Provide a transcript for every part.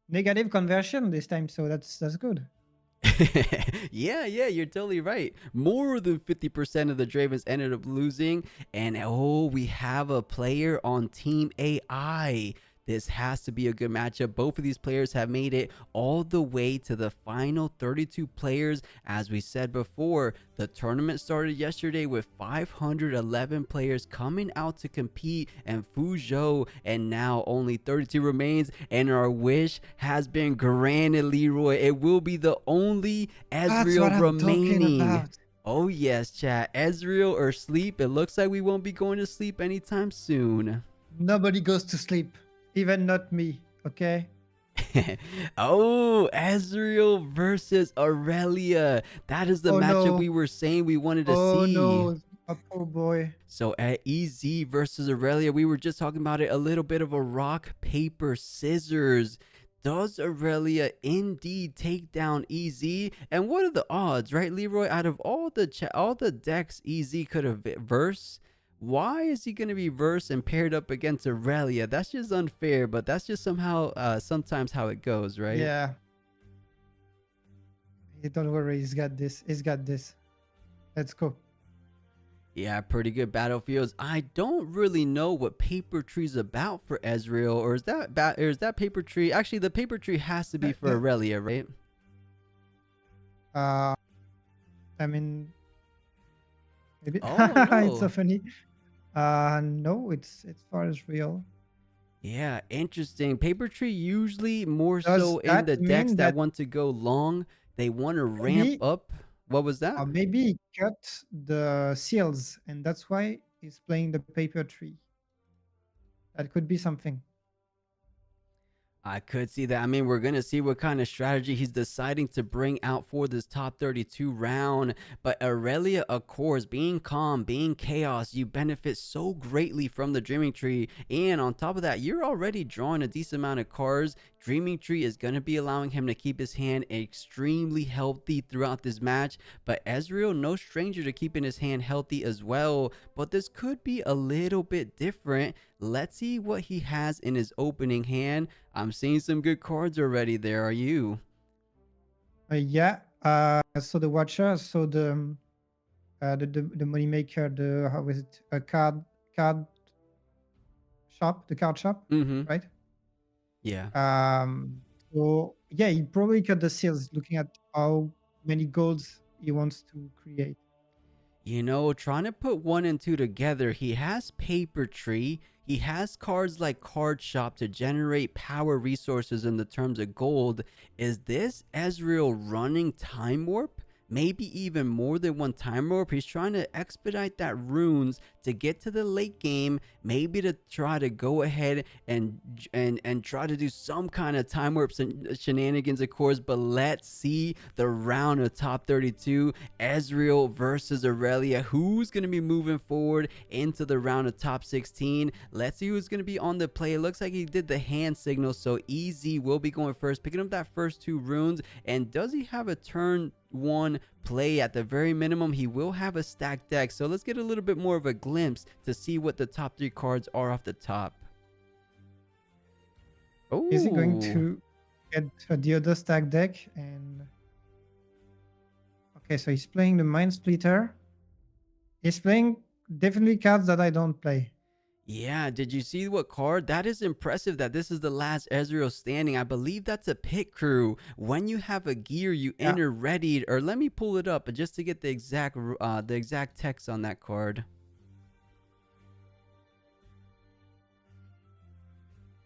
negative conversion this time, so that's good. Yeah, you're totally right. More than 50% of the Dravens ended up losing. And oh, we have a player on Team AI. This has to be a good matchup. Both of these players have made it all the way to the final 32 players. As we said before, the tournament started yesterday with 511 players coming out to compete in Fuzhou, and now only 32 remains. And our wish has been granted, Leroy. It will be the only That's what Ezreal I'm talking remaining. about. Oh, yes, chat. Ezreal or sleep. It looks like we won't be going to sleep anytime soon. Nobody goes to sleep, even not me. Okay. Oh, Ezreal versus Irelia. That is the Oh matchup we no. were saying we wanted to Oh see. no. A poor boy. So at EZ versus Irelia, we were just talking about it, a little bit of a rock, paper, scissors. Does Irelia indeed take down EZ? And what are the odds, right, Leroy? Out of all the decks EZ could have versed, why is he going to be versed and paired up against Irelia? That's just unfair, but that's just somehow sometimes how it goes, right? Yeah. Don't worry. He's got this. He's got this. Let's go. Yeah, pretty good battlefields. I don't really know what paper tree's about for Ezreal, or is that paper tree? Actually, the paper tree has to be for The, Irelia, right? uh, I mean, maybe Oh it's so no. funny. No, it's far as real. Yeah, interesting. Paper tree usually more so Does in that the decks mean that that want to go long. They want to ramp maybe, up. What was that? or maybe he cut the seals, and that's why he's playing the paper tree? That could be something. I could see that. I mean, we're going to see what kind of strategy he's deciding to bring out for this top 32 round. But Irelia, of course, being calm, being chaos, you benefit so greatly from the Dreaming Tree. And on top of that, you're already drawing a decent amount of cards. Dreaming Tree is going to be allowing him to keep his hand extremely healthy throughout this match. But Ezreal, no stranger to keeping his hand healthy as well. But this could be a little bit different. Let's see what he has in his opening hand. I'm seeing some good cards already there. Are you? Yeah. So the Watcher, so the money maker, the how is it? A card shop, the card shop, Mm-hmm. right? Yeah. So yeah, he probably cut the seals, looking at how many golds he wants to create. You know, trying to put one and two together, he has Paper Tree. He has cards like Card Shop to generate power resources in the terms of gold. Is this Ezreal running Time Warp? Maybe even more than one Time Warp. He's trying to expedite that runes to get to the late game, maybe to try to go ahead and try to do some kind of Time Warp shenanigans, of course. But let's see the round of top 32. Ezreal versus Irelia. Who's going to be moving forward into the round of top 16? Let's see who's going to be on the play. It looks like he did the hand signal, so EZ will be going first, picking up that first two runes. And does he have a turn one play? At the very minimum, he will have a stacked deck. So let's get a little bit more of a glimpse to see what the top three cards are off the top. Is he going Oh, to get the other stack deck? And okay, so he's playing the Mind Splitter. He's playing definitely cards that I don't play. yeah, did you see what card? That is impressive that this is the last Ezreal standing. I believe that's a pit crew. When you have a gear, you Yeah. enter ready, or let me pull it up just to get the exact text on that card.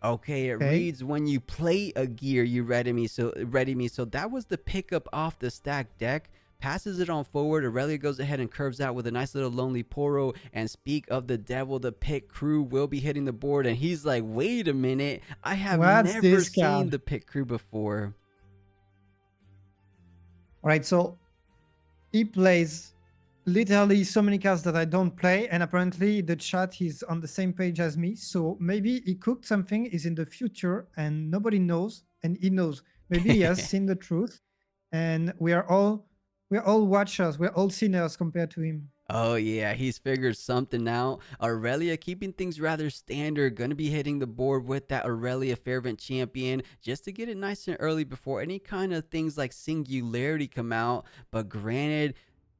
Okay, it Okay. reads when you play a gear, you ready me. So that was the pickup off the stack deck. Passes it on forward. Irelia goes ahead and curves out with a nice little lonely Poro. And speak of the devil, the pit crew will be hitting the board. And he's like, wait a minute, I have What's never this seen card? the pit crew before. All right, so he plays literally so many cards that I don't play, and apparently the chat is on the same page as me. So maybe he cooked something, is in the future, and nobody knows, and he knows. Maybe he has seen the truth, and we're all watchers, we're all sinners compared to him. Oh yeah, he's figured something out. Aurelia keeping things rather standard, gonna be hitting the board with that Aurelia Fervent Champion just to get it nice and early before any kind of things like Singularity come out. But granted,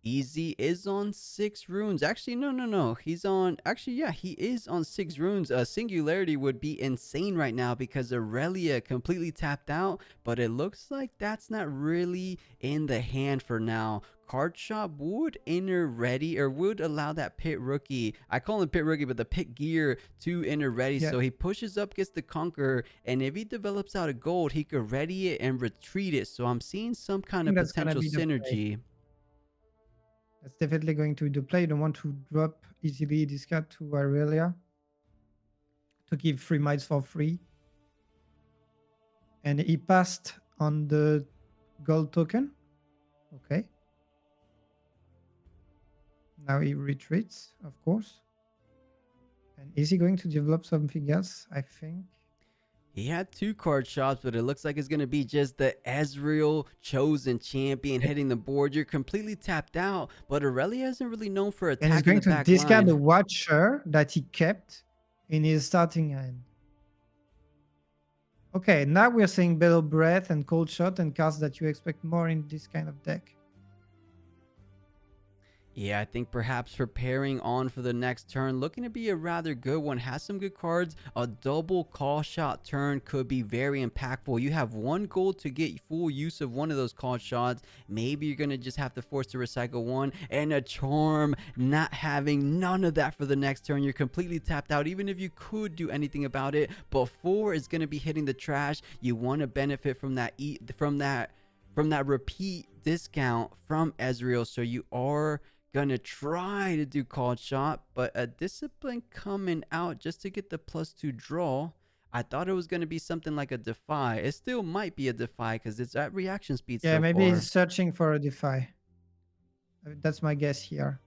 Easy is on 6 runes. Actually, no. He's on actually yeah, he is on 6 runes. Singularity would be insane right now because Aurelia completely tapped out, but it looks like that's not really in the hand for now. Card shop would enter ready or would allow that pit rookie. I call him pit rookie, but the pit gear to enter ready. Yeah, So he pushes up, gets the conqueror, and if he develops out a gold, he could ready it and retreat it. So I'm seeing some I kind think of that's gonna potential be the play. synergy. That's definitely going to be the play. You don't want to drop easily this card to Irelia to give 3 miles for free. And he passed on the gold token. Okay. Now he retreats, of course. And is he going to develop something else? I think. He had 2 card shops, but it looks like it's going to be just the Ezreal chosen champion Yeah. hitting the board. You're completely tapped out, but Irelia isn't really known for And he's attacking going the to back discard the line. Watcher that he kept in his starting hand. Okay, now we're seeing Bellow Breath and Cold Shot and cards that you expect more in this kind of deck. Yeah, I think perhaps preparing on for the next turn, looking to be a rather good one. Has some good cards. A double call shot turn could be very impactful. You have 1 gold to get full use of one of those call shots. Maybe you're going to just have to force to recycle one. And a charm, not having none of that for the next turn. You're completely tapped out, even if you could do anything about it. Before it's going to be hitting the trash. You want to benefit from that from that repeat discount from Ezreal. So you are gonna try to do called shot, but a discipline coming out just to get the +2 draw. I thought it was gonna be something like a defy. It still might be a defy because it's at reaction speed Yeah, so maybe far. he's searching for a Defy. That's my guess here.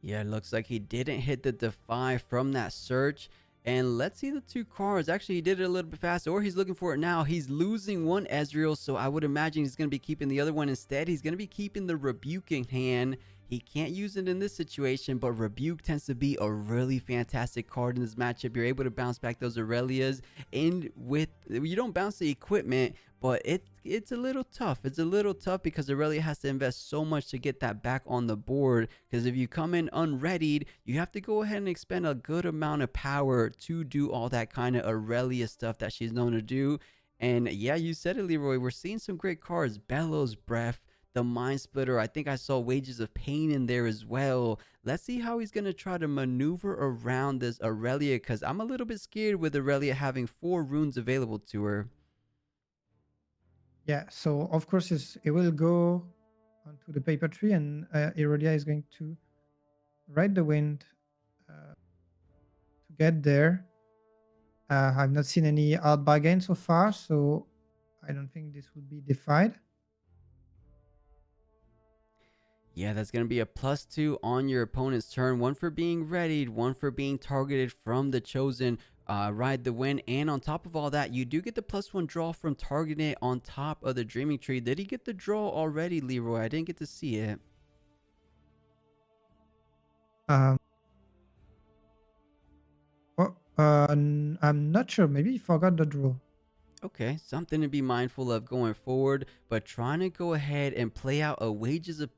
Yeah, it looks like he didn't hit the defy from that search. And let's see the 2 cards. Actually, he did it a little bit faster, or he's looking for it now. He's losing one Ezreal, so I would imagine he's going to be keeping the other one instead. He's going to be keeping the Rebuke in hand. He can't use it in this situation, but Rebuke tends to be a really fantastic card in this matchup. You're able to bounce back those Aurelias, and with you don't bounce the equipment, but it's a little tough. It's a little tough because Aurelia has to invest so much to get that back on the board. Because if you come in unreadied, you have to go ahead and expend a good amount of power to do all that kind of Aurelia stuff that she's known to do. And yeah, you said it, Leroy. We're seeing some great cards. Bellows Breath, the Mind Splitter. I think I saw Wages of Pain in there as well. Let's see how he's going to try to maneuver around this Aurelia, because I'm a little bit scared with Aurelia having 4 runes available to her. Yeah, so of course it will go onto the paper tree, and Irelia is going to ride the wind to get there. I've not seen any hard bargain so far, so I don't think this will be defied. Yeah, that's going to be a +2 on your opponent's turn. 1 for being readied, 1 for being targeted from the chosen. Ride the win, and on top of all that, you do get the +1 draw from targeting it on top of the Dreaming Tree. Did he get the draw already, Leroy? I didn't get to see it. Um, I'm not sure. Maybe he forgot the draw. Okay, something to be mindful of going forward, but trying to go ahead and play out a Wages of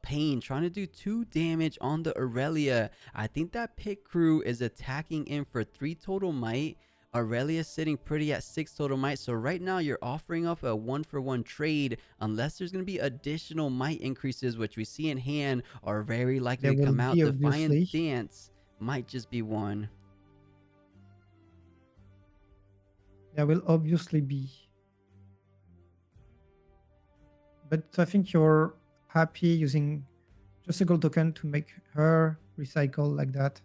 Pain, trying to do 2 damage on the Aurelia. I think that pit crew is attacking in for 3 total might. Aurelia sitting pretty at 6 total might, so right now you're offering up a 1-for-1 trade unless there's going to be additional might increases, which we see in hand are very likely There to will come out. be, Defiant obviously. Dance might just be one. There will obviously be. But I think you're happy using just a gold token to make her recycle like that.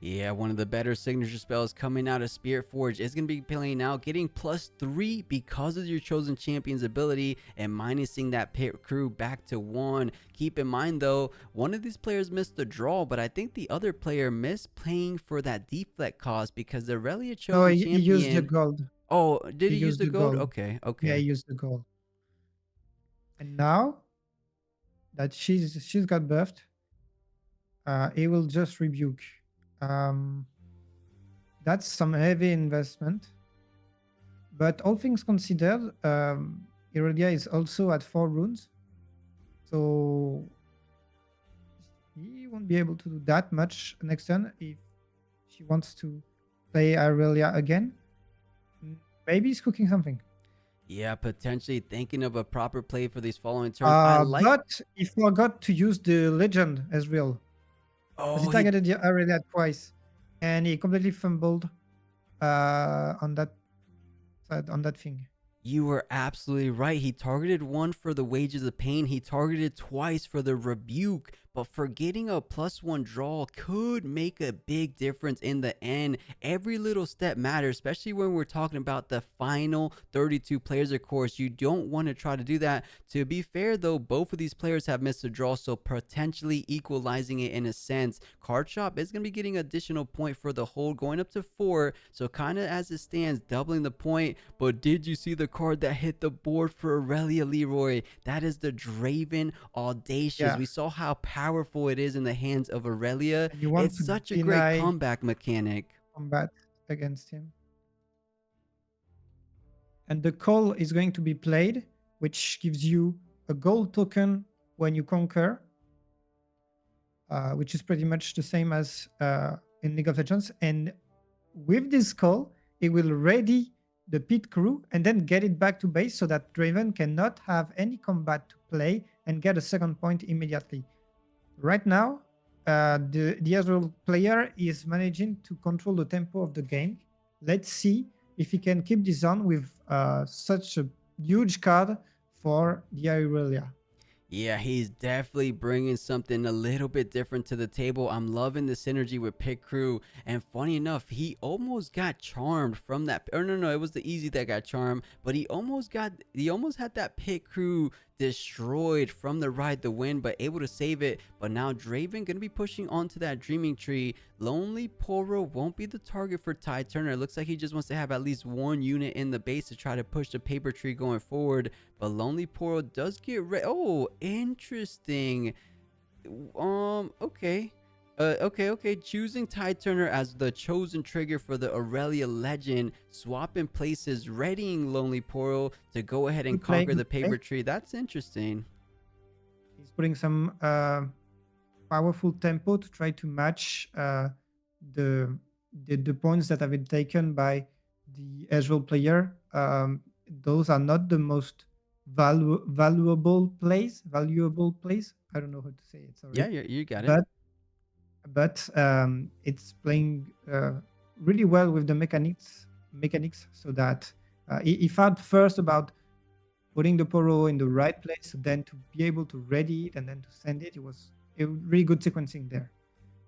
Yeah, one of the better signature spells coming out of Spiritforged is going to be playing out, getting +3 because of your chosen champion's ability and minusing that pit crew back to 1. Keep in mind though, one of these players missed the draw, but I think the other player missed playing for that deflect cost because the Aurelia Oh, chosen he used the champion. gold. Oh, did He he use used the the gold? gold. Okay, Yeah, he okay. used the gold. And now that she's got buffed, he will just rebuke. Um, that's some heavy investment. But all things considered, Irelia is also at 4 runes, so he won't be able to do that much next turn if she wants to play Irelia again. Mm, Maybe he's cooking something. Yeah, potentially thinking of a proper play for these following turns. I like. But he forgot to use the legend Ezreal because he Oh, he targeted the Irelia twice, and he completely fumbled on that side, on that thing. You were absolutely right. He targeted one for the wages of pain. He targeted twice for the rebuke. But forgetting a +1 draw could make a big difference in the end. Every little step matters, especially when we're talking about the final 32 players, of course. You don't want to try to do that. To be fair, though, both of these players have missed a draw, so potentially equalizing it in a sense. Card Shop is going to be getting additional point for the hold, going up to 4. So kind of as it stands, doubling the point. But did you see the card that hit the board for Irelia, Leroy? That is the Draven Audacious. Yeah, We saw how powerful it is in the hands of Irelia. and you want It's to such a great deny comeback mechanic. combat against him. And the call is going to be played, which gives you a gold token when you conquer, which is pretty much the same as in League of Legends. And with this call, it will ready the pit crew and then get it back to base so that Draven cannot have any combat to play and get a second point immediately. Right now, the Ezreal player is managing to control the tempo of the game. Let's see if he can keep this on with such a huge card for the Irelia. Yeah, he's definitely bringing something a little bit different to the table. I'm loving the synergy with Pit Crew. And funny enough, he almost got charmed from that. Or no, it was the Easy that got charmed. But he almost had that Pit Crew destroyed from the Ride the Wind, but able to save it. But now Draven gonna be pushing onto that Dreaming Tree. Lonely Poro won't be the target for Ty Turner. It looks like he just wants to have at least one unit in the base to try to push the paper tree going forward. But Lonely Poro does get oh, interesting. Okay. Okay. Choosing Ty Turner as the chosen trigger for the Aurelia legend, swapping places, readying Lonely Poro to go ahead and Good play, conquer the good play. paper tree. That's interesting. He's putting some powerful tempo to try to match the, the points that have been taken by the Ezreal player. Those are not the most valuable plays. Valuable plays. I don't know how to say it. Yeah, Sorry, you got it. but it's playing really well with the mechanics, so that he thought first about putting the Poro in the right place, then to be able to ready it and then to send it. It was a really good sequencing there.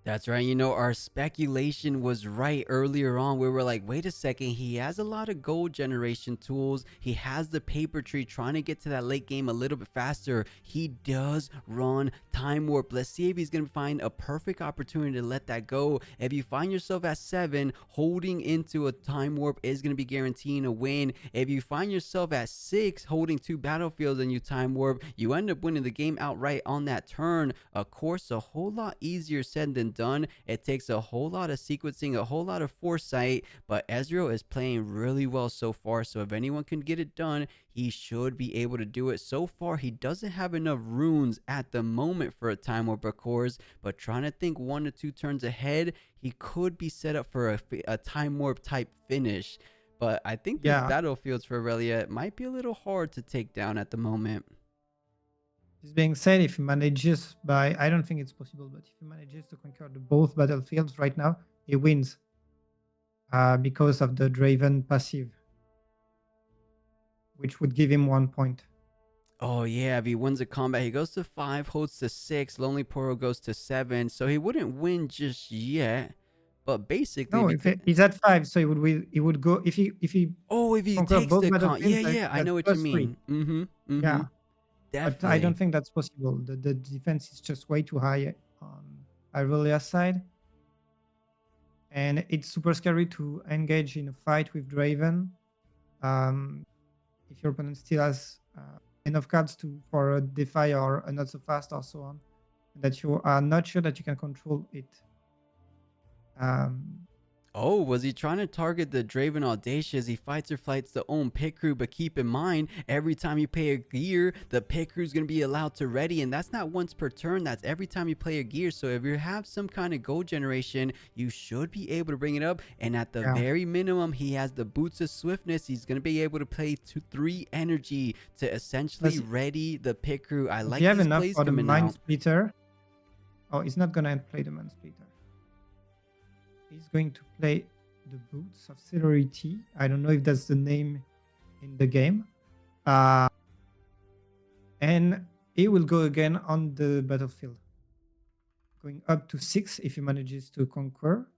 That's right. Our speculation was right earlier on. We were like, wait a second. He has a lot of gold generation tools. He has the paper tree trying to get to that late game a little bit faster. He does run time warp. Let's see if he's going to find a perfect opportunity to let that go. If you find yourself at 7, holding into a time warp is going to be guaranteeing a win. If you find yourself at 6, holding 2 battlefields and you time warp, you end up winning the game outright on that turn. Of course, a whole lot easier said than done. It takes a whole lot of sequencing, a whole lot of foresight, but Ezreal is playing really well so far. So if anyone can get it done, he should be able to do it. So far, he doesn't have enough runes at the moment for a time warp, of course, but trying to think 1 to 2 turns ahead, he could be set up for a time warp type finish. But I think these Yeah, battlefields for Irelia might be a little hard to take down at the moment. this being said, if he manages by, I don't think it's possible, but if he manages to conquer the both battlefields right now, he wins because of the Draven passive, which would give him 1 point. Oh yeah, if he wins a combat, he goes to 5, holds to 6, Lonely Poro goes to 7, so he wouldn't win just yet. But basically, No, if because he's at 5, so he would win. He would go if he oh, if he conquer takes both the battlefields. I That's know what you +3. mean. Mm-hmm. Yeah, but I don't Definitely. think that's possible. The defense is just way too high on Irelia's side, and it's super scary to engage in a fight with Draven Um, if your opponent still has enough cards to for a defy or a not so fast or so on, that you are not sure that you can control it. Um, Oh, was he trying to target the Draven Audacious? He fights or flights the own pit crew, but keep in mind, every time you play a gear, the pit crew is going to be allowed to ready, and that's not once per turn, that's every time you play a gear. So if you have some kind of gold generation, you should be able to bring it up, and at the yeah. very minimum, he has the Boots of Swiftness. He's going to be able to play 3 energy to essentially Does ready the pit crew. I Does he like have these enough plays for the coming Mind out. Splitter? Oh, he's not gonna play the Mind Splitter. He's going to play the Boots of Celerity. I don't know if that's the name in the game. Uh, and he will go again on the battlefield, going up to 6 if he manages to conquer.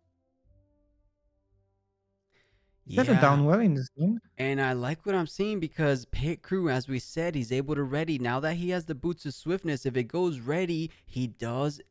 Is that a Yeah. downwell in this game? And I like what I'm seeing because Pit Crew, as we said, he's able to ready. Now that he has the Boots of Swiftness, if it goes ready, he does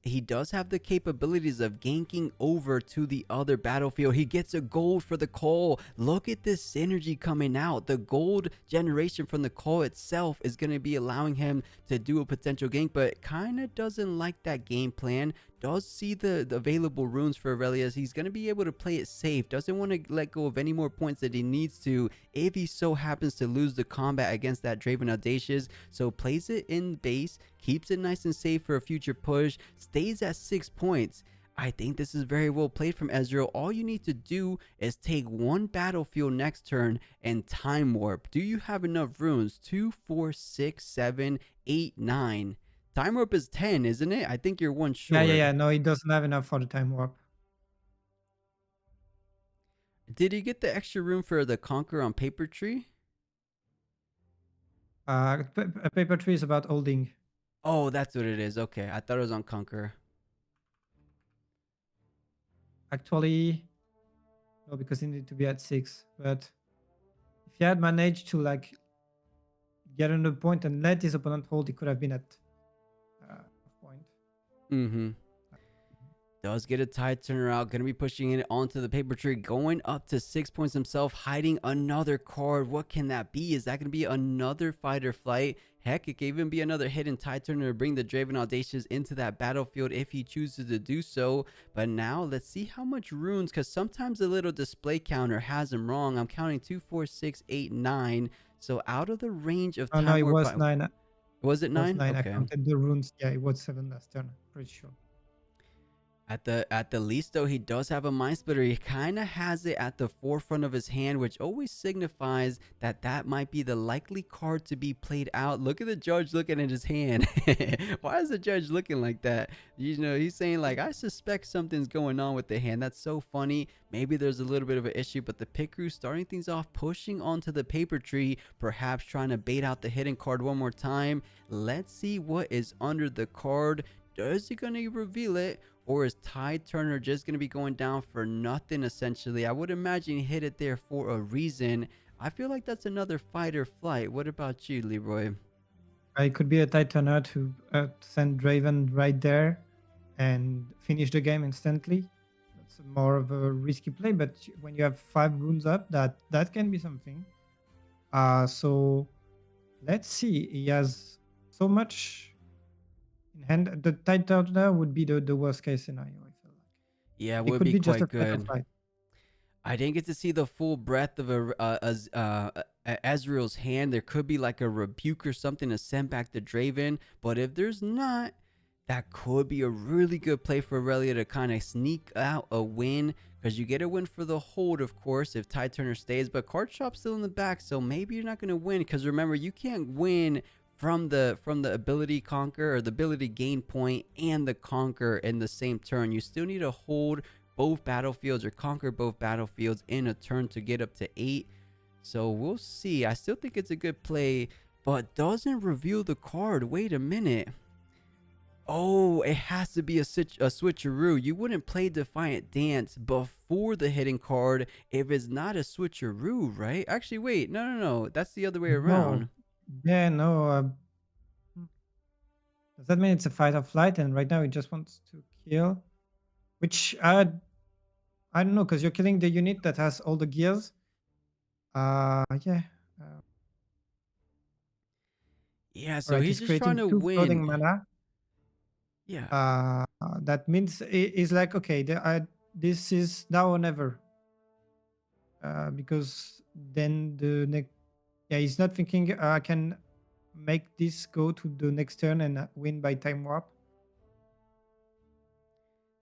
have the capabilities of ganking over to the other battlefield. He gets a gold for the call. Look at this synergy coming out. The gold generation from the call itself is going to be allowing him to do a potential gank, but kind of doesn't like that game plan. Does see the available runes for Irelia. He's going to be able to play it safe. Doesn't want to let go of any more points that he needs to if he so happens to lose the combat against that Draven Audacious. So plays it in base, keeps it nice and safe for a future push, stays at 6 points. I think this is very well played from Ezreal. All you need to do is take one battlefield next turn and time warp. Do you have enough runes? 2, 4, 6, 7, 8, 9. Time warp is 10, isn't it? I think you're one Yeah, yeah, short. yeah. No, he doesn't have enough for the time warp. Did he get the extra room for the Conquer on Paper Tree? Paper Tree is about holding. Oh, that's what it is. Okay, I thought it was on Conquer. Actually, no, because he needed to be at 6. But if he had managed to like get on the point and let his opponent hold, he could have been at point. Mm-hmm. Does get a tide turner out. Going to be pushing it onto the paper tree. Going up to 6 points himself. Hiding another card. What can that be? Is that going to be another fight or flight? Heck, it could even be another hidden tide turner to bring the Draven Audacious into that battlefield if he chooses to do so. But now let's see how much runes, because sometimes a little display counter has him wrong. I'm counting 2, 4, 6, 8, 9. So out of the range of Oh no, time it warp was by... 9. Was it It was 9? 9. I Okay. counted the runes. Yeah, it was 7 last turn. Pretty sure. At the least though, he does have a mind splitter. He kind of has it at the forefront of his hand, which always signifies that that might be the likely card to be played out. Look at the judge looking at his hand. Why is the judge looking like that? You know, he's saying like, I suspect something's going on with the hand. That's so funny. Maybe there's a little bit of an issue, but the pit crew starting things off, pushing onto the paper tree, perhaps trying to bait out the hidden card one more time. Let's see what is under the card. Is he gonna reveal it? Or is Tide Turner just going to be going down for nothing, essentially? I would imagine he hit it there for a reason. I feel like that's another fight or flight. What about you, Leroy? It could be a Titaner to send Draven right there and finish the game instantly. That's more of a risky play, but when you have 5 runes up, that can be something. So let's see. He has so much in hand. The Titaner would be the worst case scenario, I feel like. Yeah, It would could be be just a quite fight or good. flight. I didn't get to see the full breadth of Ezreal's hand. There could be like a rebuke or something to send back the Draven, but if there's not, that could be a really good play for Irelia to kind of sneak out a win, because you get a win for the hold, of course, if Tide Turner stays, but card shop's still in the back, so maybe you're not going to win, because remember, you can't win from the ability conquer or the ability gain point and the conquer in the same turn. You still need to hold both battlefields or conquer both battlefields in a turn to get up to 8. So we'll see. I still think it's a good play, but doesn't reveal the card. Wait a minute. Oh, it has to be a switcheroo. You wouldn't play Defiant Dance before the hidden card if it's not a switcheroo, right? Actually, wait. No. That's the other way No. around. Yeah, no. Does that mean it's a fight or flight? And right now he just wants to kill? Which I don't know, because you're killing the unit that has all the gears. Yeah. Uh, Yeah, all so right. he's He's just trying creating to two floating win. mana. Yeah. That means it's like okay. This is now or never. Because then the next. Yeah, he's not thinking I can make this go to the next turn and win by time warp.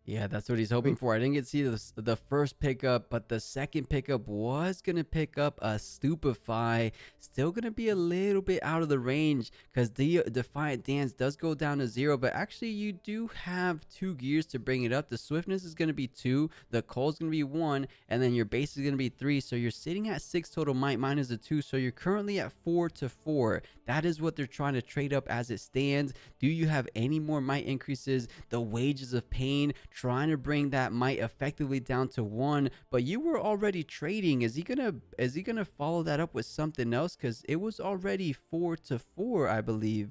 Yeah, that's what he's hoping Wait, for. I didn't get to see the first pickup, but the second pickup was going to pick up a Stupefy. Still going to be a little bit out of the range because the Defiant Dance does go down to 0, but actually you do have 2 gears to bring it up. The Swiftness is going to be 2, the Coal is going to be 1, and then your base is going to be 3. So you're sitting at 6 total might minus the 2. So you're currently at 4 to 4. That is what they're trying to trade up as it stands. Do you have any more might increases? The Wages of Pain, trying to bring that might effectively down to 1, but you were already trading. Is he gonna follow that up with something else? Because it was already 4 to 4, I believe.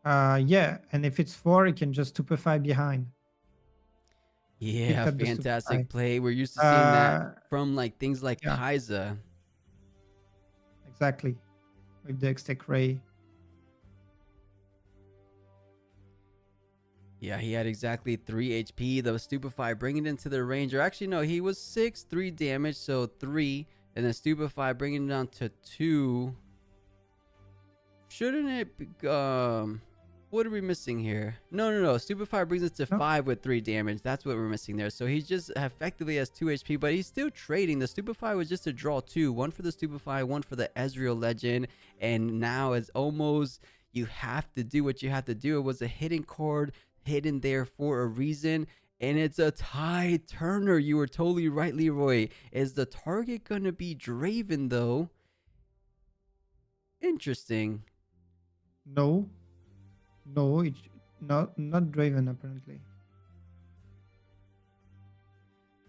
yeah, and if it's 4, it can just stupefy behind. Pick Yeah, up the stupefy. fantastic play. We're used to seeing that Uh, from like things like yeah, Kaiza. exactly. With the Extec Ray. Yeah, he had exactly 3 HP. The Stupefy bringing it into the range. Or actually, no, he was 6, 3 damage, so 3. And then Stupefy bringing it down to 2. Shouldn't it be, what are we missing here? No. Stupefy brings us to No, 5 with 3 damage. That's what we're missing there. So he just effectively has 2 HP, but he's still trading. The Stupefy was just a draw 2. 1 for the Stupefy, 1 for the Ezreal Legend. And now it's almost, you have to do what you have to do. It was a hidden card, hidden there for a reason. And it's a Tide Turner. You were totally right, Leroy. Is the target going to be Draven, though? Interesting. no, no. It's not Draven apparently.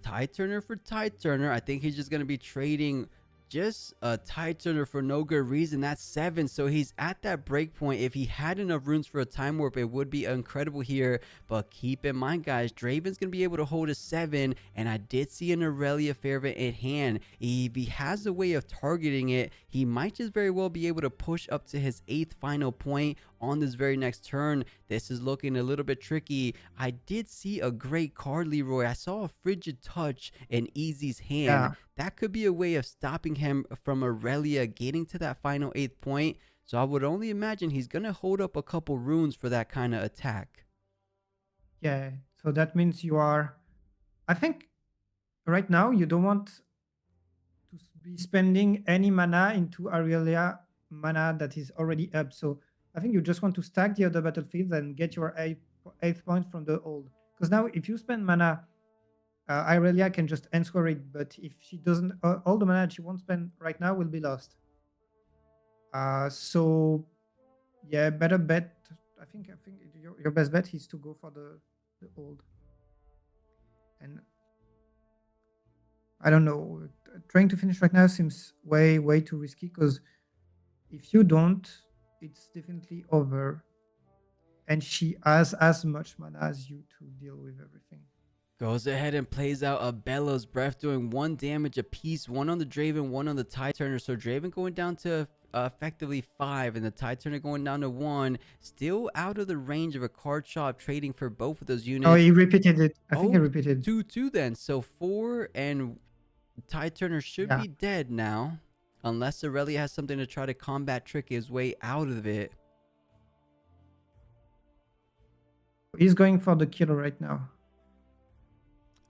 Tide Turner for Tide Turner. I think he's just going to be trading just a Tide Turner for no good reason. That's 7. So he's at that break point. If he had enough runes for a time warp, it would be incredible here. But keep in mind, guys, Draven's going to be able to hold a 7. And I did see an Irelia Fairvent in hand. If he has a way of targeting it, he might just very well be able to push up to his 8th final point on this very next turn. This is looking a little bit tricky. I did see a great card, Leroy. I saw a Frigid Touch in Easy's hand. Yeah, That could be a way of stopping him from Irelia getting to that final 8th point. So I would only imagine he's going to hold up a couple runes for that kind of attack. yeah. So that means you are. I think right now you don't want to be spending any mana into Irelia mana that is already up. So I think you just want to stack the other battlefields and get your eighth point from the old. Because now if you spend mana, Irelia can just answer it. But if she doesn't, all the mana she won't spend right now will be lost. So yeah, better bet. I think your best bet is to go for the old. And I don't know. Trying to finish right now seems way too risky because if you don't, it's definitely over. And she has as much mana as you to deal with everything. Goes ahead and plays out a Bellows Breath, doing 1 damage apiece, 1 on the Draven, 1 on the Tide Turner. So Draven going down to effectively 5, and the Tide Turner going down to 1. Still out of the range of a card shop, trading for both of those Oh, units. he repeated it. I think he Oh, repeated. 2-2 then. So 4 and Tide Turner should Yeah. be dead now. Unless Irelia has something to try to combat trick his way out of it. He's going for the kill right now.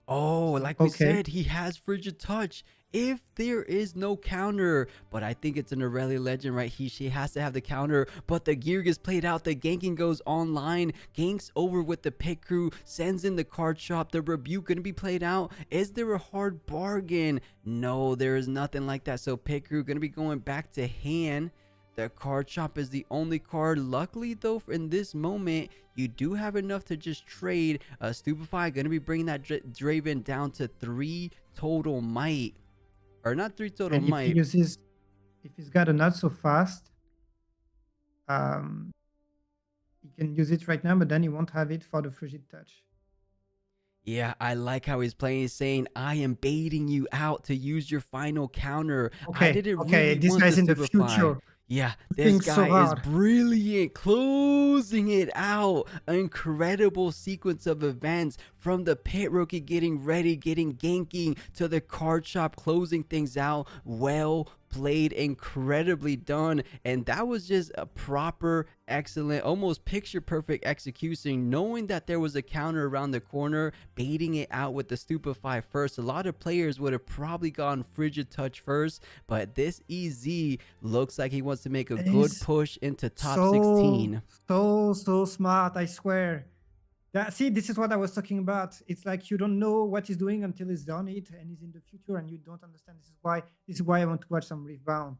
Oh, So, like we okay. said, he has Frigid Touch. If there is no counter, but I think it's an Irelia Legend, right? She has to have the counter, but the gear gets played out. The ganking goes online. Ganks over with the pit crew, sends in the card shop. The rebuke gonna be played out. Is there a hard bargain? No, there is nothing like that. So pit crew gonna be going back to hand. The card shop is the only card. Luckily, though, in this moment, you do have enough to just trade. Stupefy going to be bringing that Draven down to 3 total might. Or not 3 total And might. if he's got a not so fast, he can use it right now, but then he won't have it for the frigid touch. Yeah, I like how he's playing. He's saying, I am baiting you out to use your final counter. I Okay, didn't okay, really this want the guy's in the stupefy. future. Yeah, this Think so guy is hard. brilliant. Closing it out. Incredible sequence of events from the pit rookie getting ready, getting ganking to the card shop, closing things out. Well played, incredibly done. And that was just a proper, excellent, almost picture perfect execution, knowing that there was a counter around the corner, baiting it out with the stupefy first. A lot of players would have probably gone frigid touch first, but this EZ looks like he wants to make a good He's push into top so 16. so smart, I swear. That, see, this is what I was talking about. It's like you don't know what he's doing until he's done it and he's in the future and you don't understand. This is why I want to watch some Riftbound.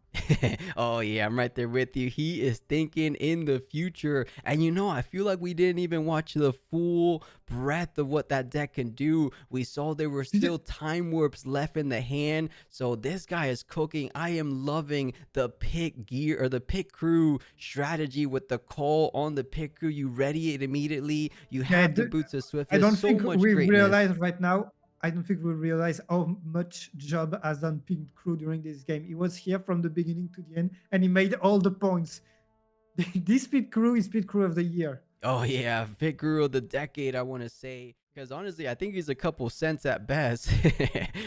Oh yeah, I'm right there with you. He is thinking in the future. And I feel like we didn't even watch the full breadth of what that deck can do. We saw there were Did you- still time warps left in the hand. So this guy is cooking. I am loving the pick gear or the pick crew strategy with the call on the pick crew. You ready it immediately. You Yeah, have the boots of Swift. I There's don't so think much we greatness. realize right now. I don't think we realize how much job has done Pink Crew during this game. He was here from the beginning to the end, and he made all the points. This Pit Crew is Pit Crew of the year. Oh yeah, Vic Guru of the decade, I want to say. Because honestly, I think he's a couple cents at best.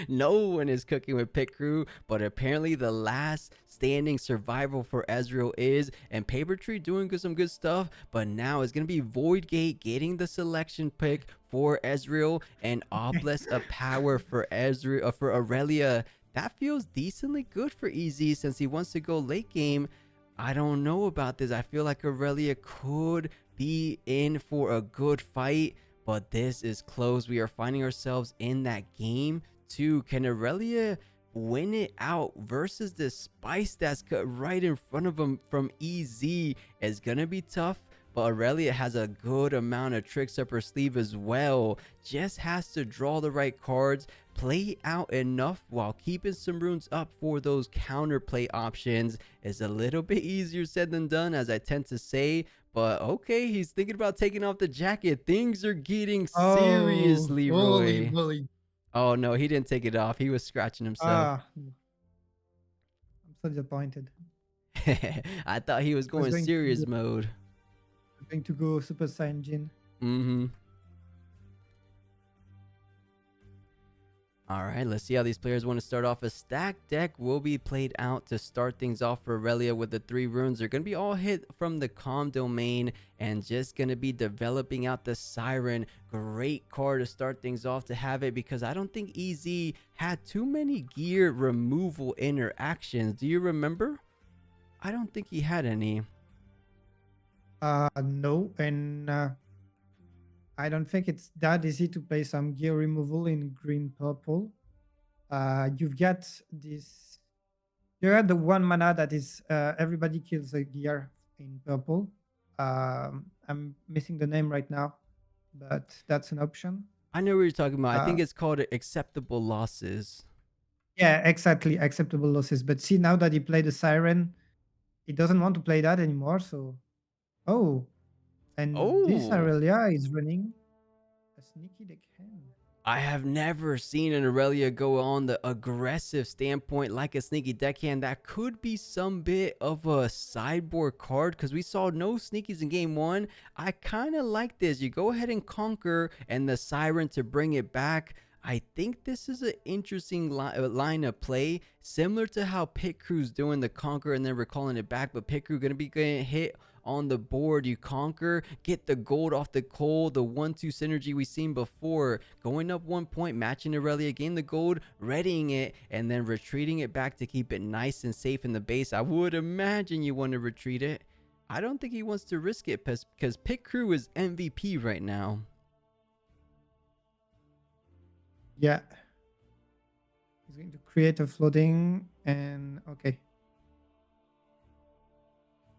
No one is cooking with Pit Crew, but apparently the last standing survival for Ezreal is, and Paper Tree doing some good stuff, but now it's going to be Void Gate getting the selection pick for Ezreal, and Obelisk of Power for Ezreal, for Irelia. That feels decently good for EZ since he wants to go late game. I don't know about this. I feel like Irelia could be in for a good fight, but this is close. We are finding ourselves in that game too. Can Irelia win it out versus the spice that's right in front of him from EZ? Is gonna be tough, but Irelia has a good amount of tricks up her sleeve as well. Just has to draw the right cards, play out enough while keeping some runes up for those counterplay options. Is a little bit easier said than done, as I tend to say, but okay, he's thinking about taking off the jacket. Things are getting serious, Oh, holy Leroy. moly! Oh no, he didn't take it off. He was scratching himself. I'm so disappointed. I thought he was I was going going serious mode. to go Super Saiyan Jin. Mm-hmm. All right, let's see how these players want to start off. A stack deck will be played out to start things off for Irelia with the 3 runes. They're going to be all hit from the Calm Domain and just going to be developing out the Siren. Great card to start things off to have it, because I don't think EZ had too many gear removal interactions. Do you remember? I don't think he had any. No, and I don't think it's that easy to play some gear removal in green purple. You've got this. You got the 1 mana that is everybody kills a gear in purple. I'm missing the name right now, but that's an option. I know what you're talking about. I think Uh, it's called acceptable losses. yeah, exactly, acceptable losses. But see, now that he played the Siren, he doesn't want to play that anymore. So, oh, and this Oh, Irelia is running a sneaky deckhand. I have never seen an Irelia go on the aggressive standpoint like a sneaky deckhand. That could be some bit of a sideboard card, because we saw no sneakies in game 1. I kind of like this. You go ahead and conquer and the Siren to bring it back. I think this is an interesting line of play, similar to how Pit Crew's doing the conquer and then recalling it back, but Pit Crew going to be getting hit on the board. You conquer, get the gold off the coal, the 1-2 synergy we seen before, going up 1 point, matching Irelia, gain the gold, readying it, and then retreating it back to keep it nice and safe in the base. I would imagine you want to retreat it. I don't think he wants to risk it because Pit Crew is MVP right now. Yeah. He's going to create a floating and okay.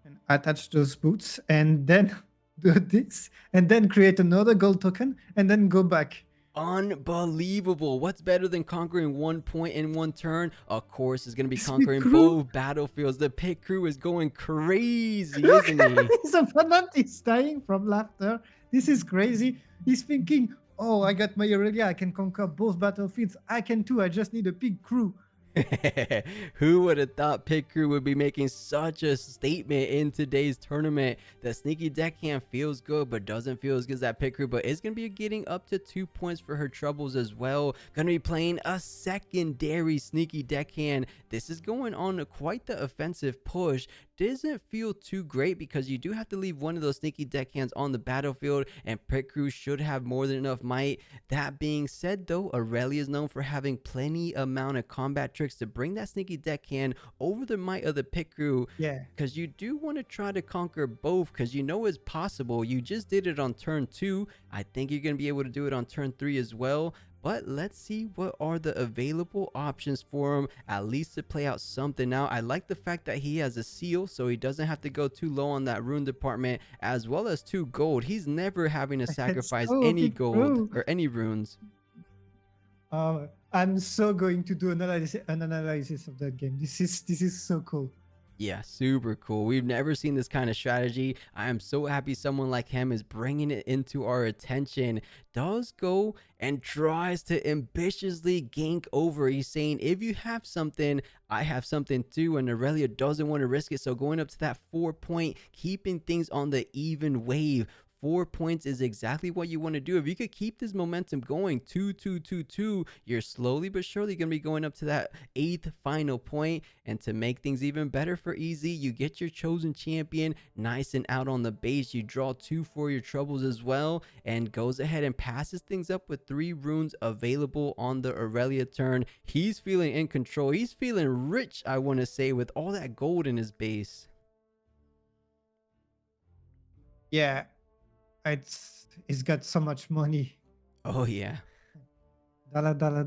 And attach those boots and then do this and then create another gold token and then go back. Unbelievable. What's better than conquering 1 point in 1 turn? Of course, it's going to be This Pit conquering Crew, both battlefields. The Pit Crew is going crazy, look, isn't he? his opponent is dying from laughter. This is crazy. He's thinking, Oh, I got my Irelia. I can conquer both battlefields. I can too. I just need a big crew. Who would have thought Pit Crew would be making such a statement in today's tournament? The sneaky deckhand feels good, but doesn't feel as good as that Pit Crew, but is going to be getting up to 2 points for her troubles as well. Going to be playing a secondary sneaky deckhand. This is going on quite the offensive push. Doesn't feel too great because you do have to leave one of those sneaky deckhands on the battlefield, and Pit Crew should have more than enough might. That being said, though, Irelia is known for having plenty amount of combat tricks to bring that sneaky deckhand over the might of the Pit Crew, Yeah. because you do want to try to conquer both, because you know it's possible. You just did it on turn 2. I think you're going to be able to do it on turn 3 as well. But let's see what are the available options for him, at least to play out something out. I like the fact that he has a seal, so he doesn't have to go too low on that rune department, as well as 2 gold. He's never having to Let's sacrifice go, any big gold crew. or any runes. I'm so going to do an analysis of that game. This is so cool. Yeah, super cool. We've never seen this kind of strategy. I am so happy someone like him is bringing it into our attention. Does go and tries to ambitiously gank over. He's saying, if you have something, I have something too. And Irelia doesn't want to risk it. So going up to that 4 point, keeping things on the even wave. 4 points is exactly what you want to do. If you could keep this momentum going, 2-2-2-2, you're slowly but surely going to be going up to that 8th final point. And to make things even better for Easy, you get your chosen champion nice and out on the base. You draw 2 for your troubles as well, and goes ahead and passes things up with 3 runes available on the Irelia turn. He's feeling in control. He's feeling rich, I want to say, with all that gold in his base. Yeah. It's got so much money. Oh, yeah. Dollar. Dollar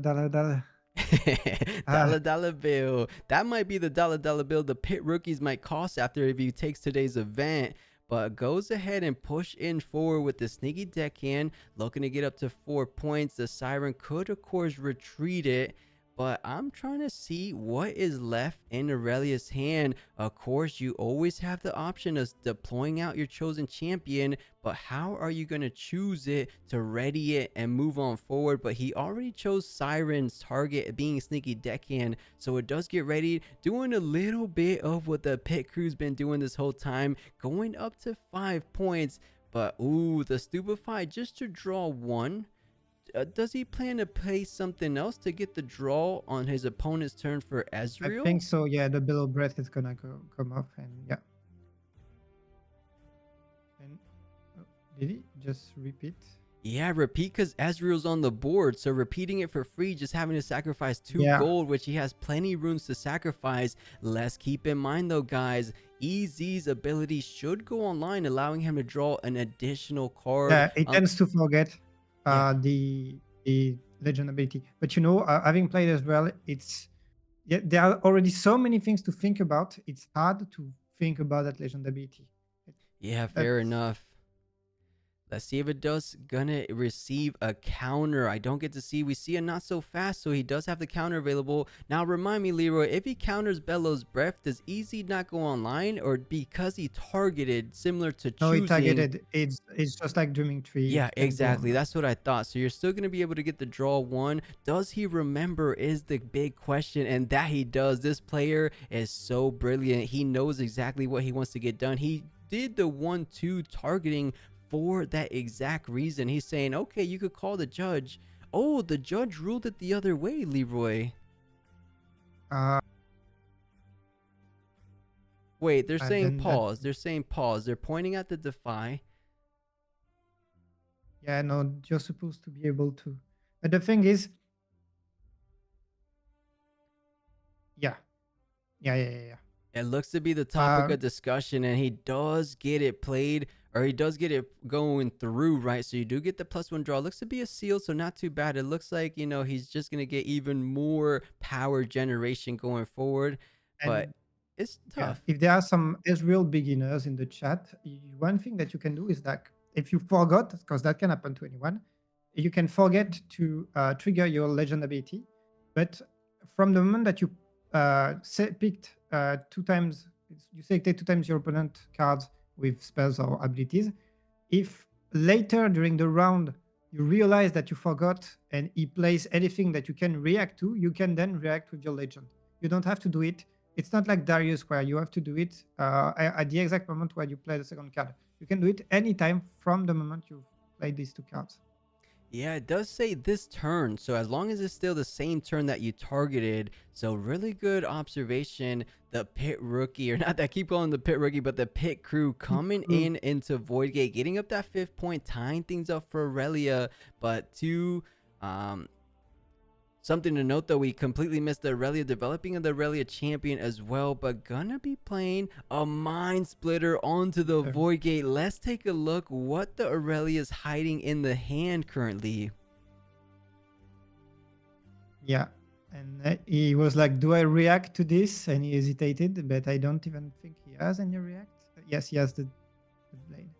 bill. That might be the dollar bill the pit rookies might cost after if he takes today's event. But goes ahead and push in forward with the sneaky deckhand, looking to get up to 4 points. The Siren could, of course, retreat it, but I'm trying to see what is left in Irelia's hand. Of course, you always have the option of deploying out your chosen champion, but how are you going to choose it to ready it and move on forward? But he already chose Siren's target being sneaky deckhand, so it does get ready, doing a little bit of what the pit crew's been doing this whole time, going up to 5 points. But ooh, the Stupefy just to draw 1. Does he plan to play something else to get the draw on his opponent's turn for Ezreal? I think so. Yeah, the below breath is gonna come off, and yeah. And did he just repeat? Yeah, repeat, because Ezreal's on the board, so repeating it for free, just having to sacrifice 2 gold, which he has plenty runes to sacrifice. Let's keep in mind though, guys, EZ's ability should go online, allowing him to draw an additional card. Yeah, he tends to forget the legend ability. But you know, having played as well, there are already so many things to think about. It's hard to think about that legend ability. Yeah, fair enough. Let's see if it does gonna receive a counter. I don't get to see. We see a not so fast, so he does have the counter available. Now remind me, Leroy, if he counters Bellow's Breath, does Easy not go online, or because he targeted similar to choosing? No, he targeted. It's just like Dreaming Tree. Yeah, exactly. That's what I thought. So you're still gonna be able to get the draw 1. Does he remember is the big question, and that he does. This player is so brilliant. He knows exactly what he wants to get done. He did the 1-2 targeting for that exact reason. He's saying, okay, you could call the judge. Oh, the judge ruled it the other way, Leroy. Wait, they're saying pause. They're saying pause. They're pointing at the defy. Yeah, no, you're supposed to be able to. But the thing is, yeah. It looks to be the topic of discussion, and he does get it played, or he does get it going through, right? So you do get the +1 draw. It looks to be a seal, so not too bad. It looks like, you know, he's just going to get even more power generation going forward, but it's tough. Yeah. If there are some Ezreal beginners in the chat, one thing that you can do is that if you forgot, because that can happen to anyone, you can forget to trigger your legend ability, but from the moment that you picked 2 times, you selected 2 times your opponent cards with spells or abilities. If later during the round you realize that you forgot, and he plays anything that you can react to, you can then react with your legend. You don't have to do it. It's not like Darius where you have to do it at the exact moment where you play the second card. You can do it anytime from the moment you've played these two cards. Yeah, it does say this turn. So as long as it's still the same turn that you targeted. So really good observation. The pit rookie, or not that I keep calling the pit rookie, but the pit crew coming in into Void Gate, getting up that 5th point, tying things up for Irelia. But something to note though, we completely missed the Irelia developing of the Irelia champion as well, but gonna be playing a Mind Splitter onto the Void Gate. Let's take a look what the Irelia is hiding in the hand currently. Yeah. And he was like, do I react to this? And he hesitated, but I don't even think he has any react. Yes, he has the blade.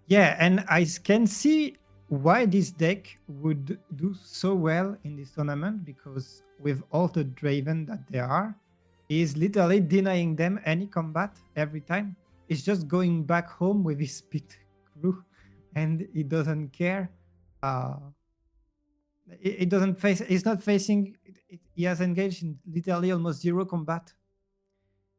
Yeah, and I can see why this deck would do so well in this tournament, because with all the Draven that there are, he's literally denying them any combat every time. He's just going back home with his pit crew, and he doesn't care. It doesn't face. He's not facing. He has engaged in literally almost zero combat.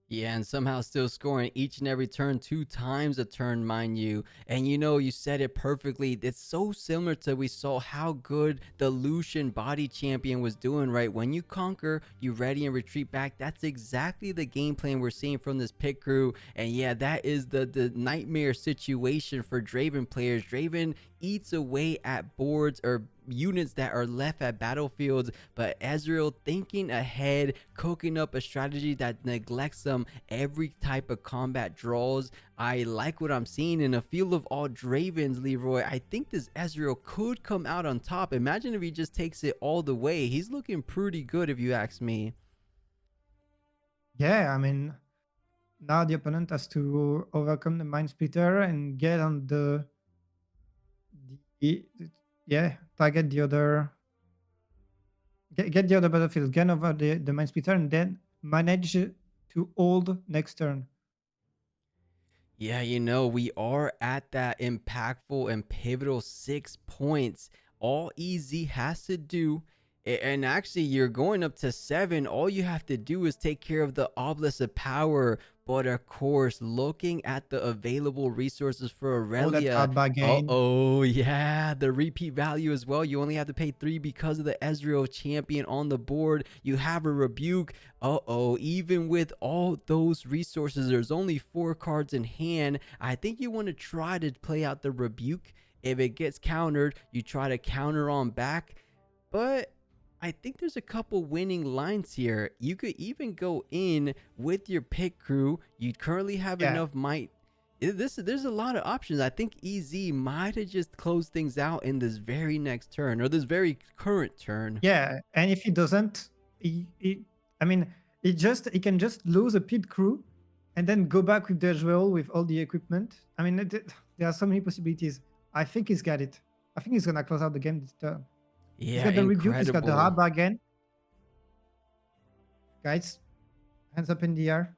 Yeah, and somehow still scoring each and every turn, 2 times a turn, mind you. And you know, you said it perfectly. It's so similar to we saw how good the Lucian body champion was doing, right? When you conquer, you ready and retreat back. That's exactly the game plan we're seeing from this pit crew. And yeah, that is the nightmare situation for Draven players. Draven eats away at boards or units that are left at battlefields, but Ezreal thinking ahead, cooking up a strategy that neglects them every type of combat draws. I like what I'm seeing in a field of all Dravens, Leroy. I think this Ezreal could come out on top. Imagine if he just takes it all the way. He's looking pretty good if you ask me. Yeah, I mean, now the opponent has to overcome the Mind Splitter and get on the yeah, target the other, get the other battlefield, get over the Mind Splitter, and then manage to hold next turn. Yeah, you know, we are at that impactful and pivotal 6 points. All EZ has to do, and actually, you're going up to 7. All you have to do is take care of the Obelisk of Power. But of course, looking at the available resources for All that Irelia, card bargain. oh yeah, the repeat value as well. You only have to pay 3 because of the Ezreal champion on the board. You have a Rebuke. Even with all those resources, there's only 4 cards in hand. I think you want to try to play out the Rebuke. If it gets countered, you try to counter on back. But I think there's a couple winning lines here. You could even go in with your pit crew. You currently have enough might. There's a lot of options. I think EZ might have just closed things out in this very next turn, or this very current turn. Yeah, and if he doesn't, I mean, he can just lose a pit crew, and then go back with the Ezreal with all the equipment. I mean, there are so many possibilities. I think he's got it. I think he's gonna close out the game this turn. He's Yeah, got the Rebuke. He's got the hard incredible. bargain. Guys, hands up in the air.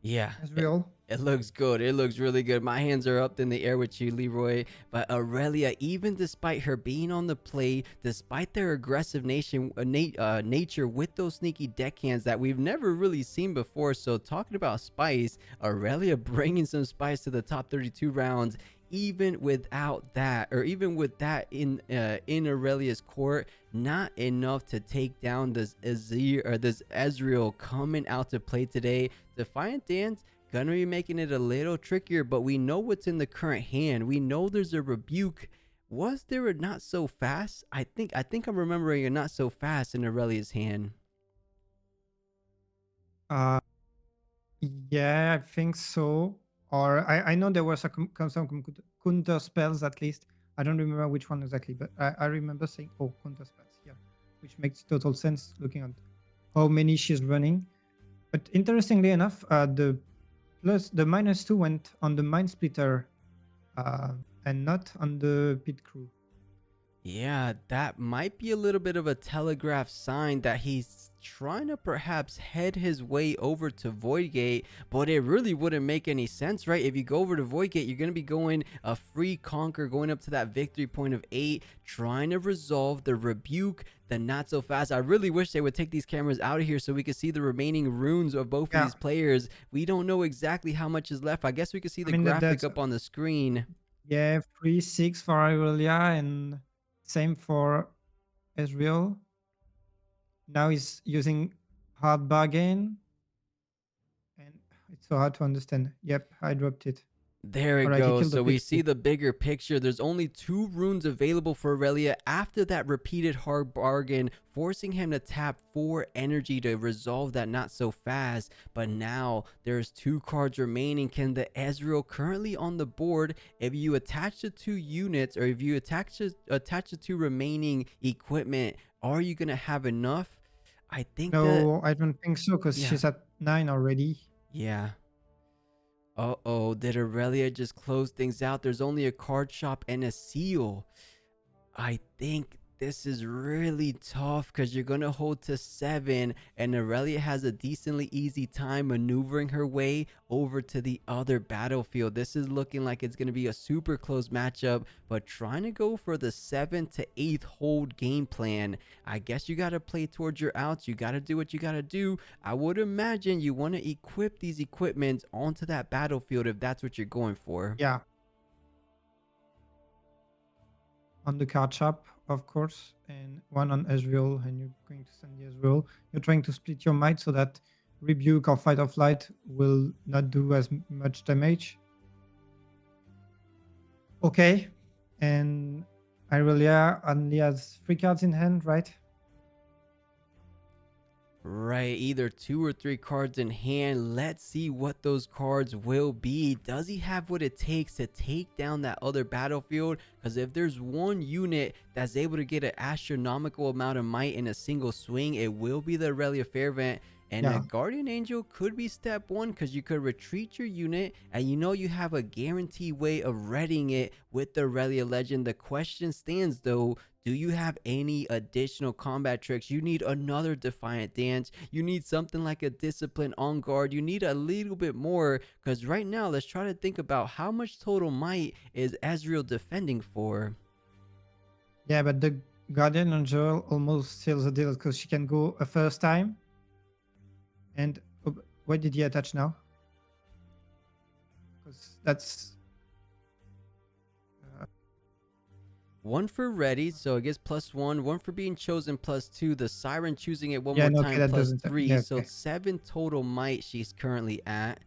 Yeah, Ezreal. it looks good. It looks really good. My hands are up in the air with you, Leroy. But Irelia, even despite her being on the play, despite their aggressive nature with those sneaky deckhands that we've never really seen before. So talking about spice, Irelia bringing some spice to the top 32 rounds. Even without that, or even with that in Irelia's court, not enough to take down this Ezreal coming out to play today. Defiant Dance gonna be making it a little trickier, but we know what's in the current hand. We know there's a Rebuke. Was there a not so fast? I think I'm remembering a not so fast in Irelia's hand. Uh, yeah, I think so. Or I know there were some counter spells at least. I don't remember which one exactly, but I remember saying, oh, counter spells, yeah, which makes total sense looking at how many she's running. But interestingly enough, the -2 went on the Mind Splitter and not on the Pit Crew. Yeah, that might be a little bit of a telegraph sign that he's trying to perhaps head his way over to Voidgate, but it really wouldn't make any sense, right? If you go over to Voidgate, you're going to be going a free conquer, going up to that victory point of 8, trying to resolve the rebuke, the not so fast. I really wish they would take these cameras out of here so we could see the remaining runes of both of Yeah, these players. We don't know exactly how much is left. I guess we could see I the mean graphic that's up on the screen. yeah 3-6 for Irelia and same for Ezreal. Now he's using hard bargain, and it's so hard to understand. Yep, I dropped it. There All it right, he goes. killed the So we pixie. see the bigger picture. There's only 2 runes available for Irelia after that repeated hard bargain, forcing him to tap 4 energy to resolve that not so fast. But now there's 2 cards remaining. Can the Ezreal currently on the board, if you attach the 2 units or if you attach the 2 remaining equipment, are you going to have enough? I think that, No, I don't think so because yeah, she's at 9 already. yeah. Uh-oh, did Aurelia just close things out? There's only a card shop and a seal. I think this is really tough because you're going to hold to 7, and Aurelia has a decently easy time maneuvering her way over to the other battlefield. This is looking like it's going to be a super close matchup, but trying to go for the 7th to 8th hold game plan. I guess you got to play towards your outs. You got to do what you got to do. I would imagine you want to equip these equipments onto that battlefield if that's what you're going for. Yeah, on the card shop, of course, and one on Ezreal, and you're going to send the Ezreal. You're trying to split your might so that Rebuke or Fight or Flight will not do as much damage. Okay, and Irelia only has 3 cards in hand, right? Right, either 2 or 3 cards in hand. Let's see what those cards will be. Does he have what it takes to take down that other battlefield? Because if there's one unit that's able to get an astronomical amount of might in a single swing, it will be the Aurelia Fairvent. And a Yeah, Guardian Angel could be step 1 because you could retreat your unit and you know you have a guaranteed way of readying it with the Aurelia Legend. The question stands though, do you have any additional combat tricks? You need another Defiant Dance. You need something like a Discipline on guard. You need a little bit more because right now, let's try to think about how much total might is Ezreal defending for. yeah, but the Guardian Angel almost seals the deal because she can go a first time. And why did he attach now? Because that's 1 for ready, so it gets +1. 1 for being chosen +2. The Siren choosing it one yeah, more no, okay, time that doesn't. +3. Yeah, So okay. 7 total might she's currently at.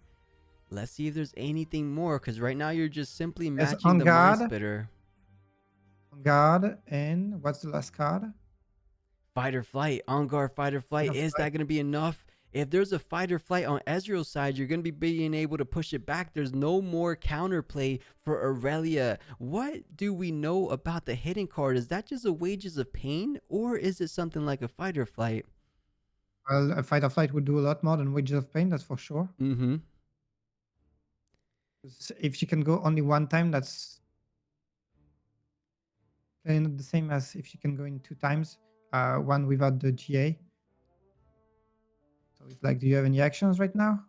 Let's see if there's anything more, because right now you're just simply There's matching on the might guard, spitter. and what's the last card? Fight or flight, on guard, fight or Fight flight. or Is Flight. that going to be enough? If there's a fight or flight on Ezreal's side, you're going to be being able to push it back. There's no more counterplay for Aurelia. What do we know about the hidden card? Is that just a Wages of Pain, or is it something like a fight or flight? Well, a Fight or Flight would do a lot more than Wages of Pain, that's for sure. Mm-hmm. 'Cause if she can go only one time, that's kind of the same as if she can go in 2 times, one without the GA. So it's like, do you have any actions right now?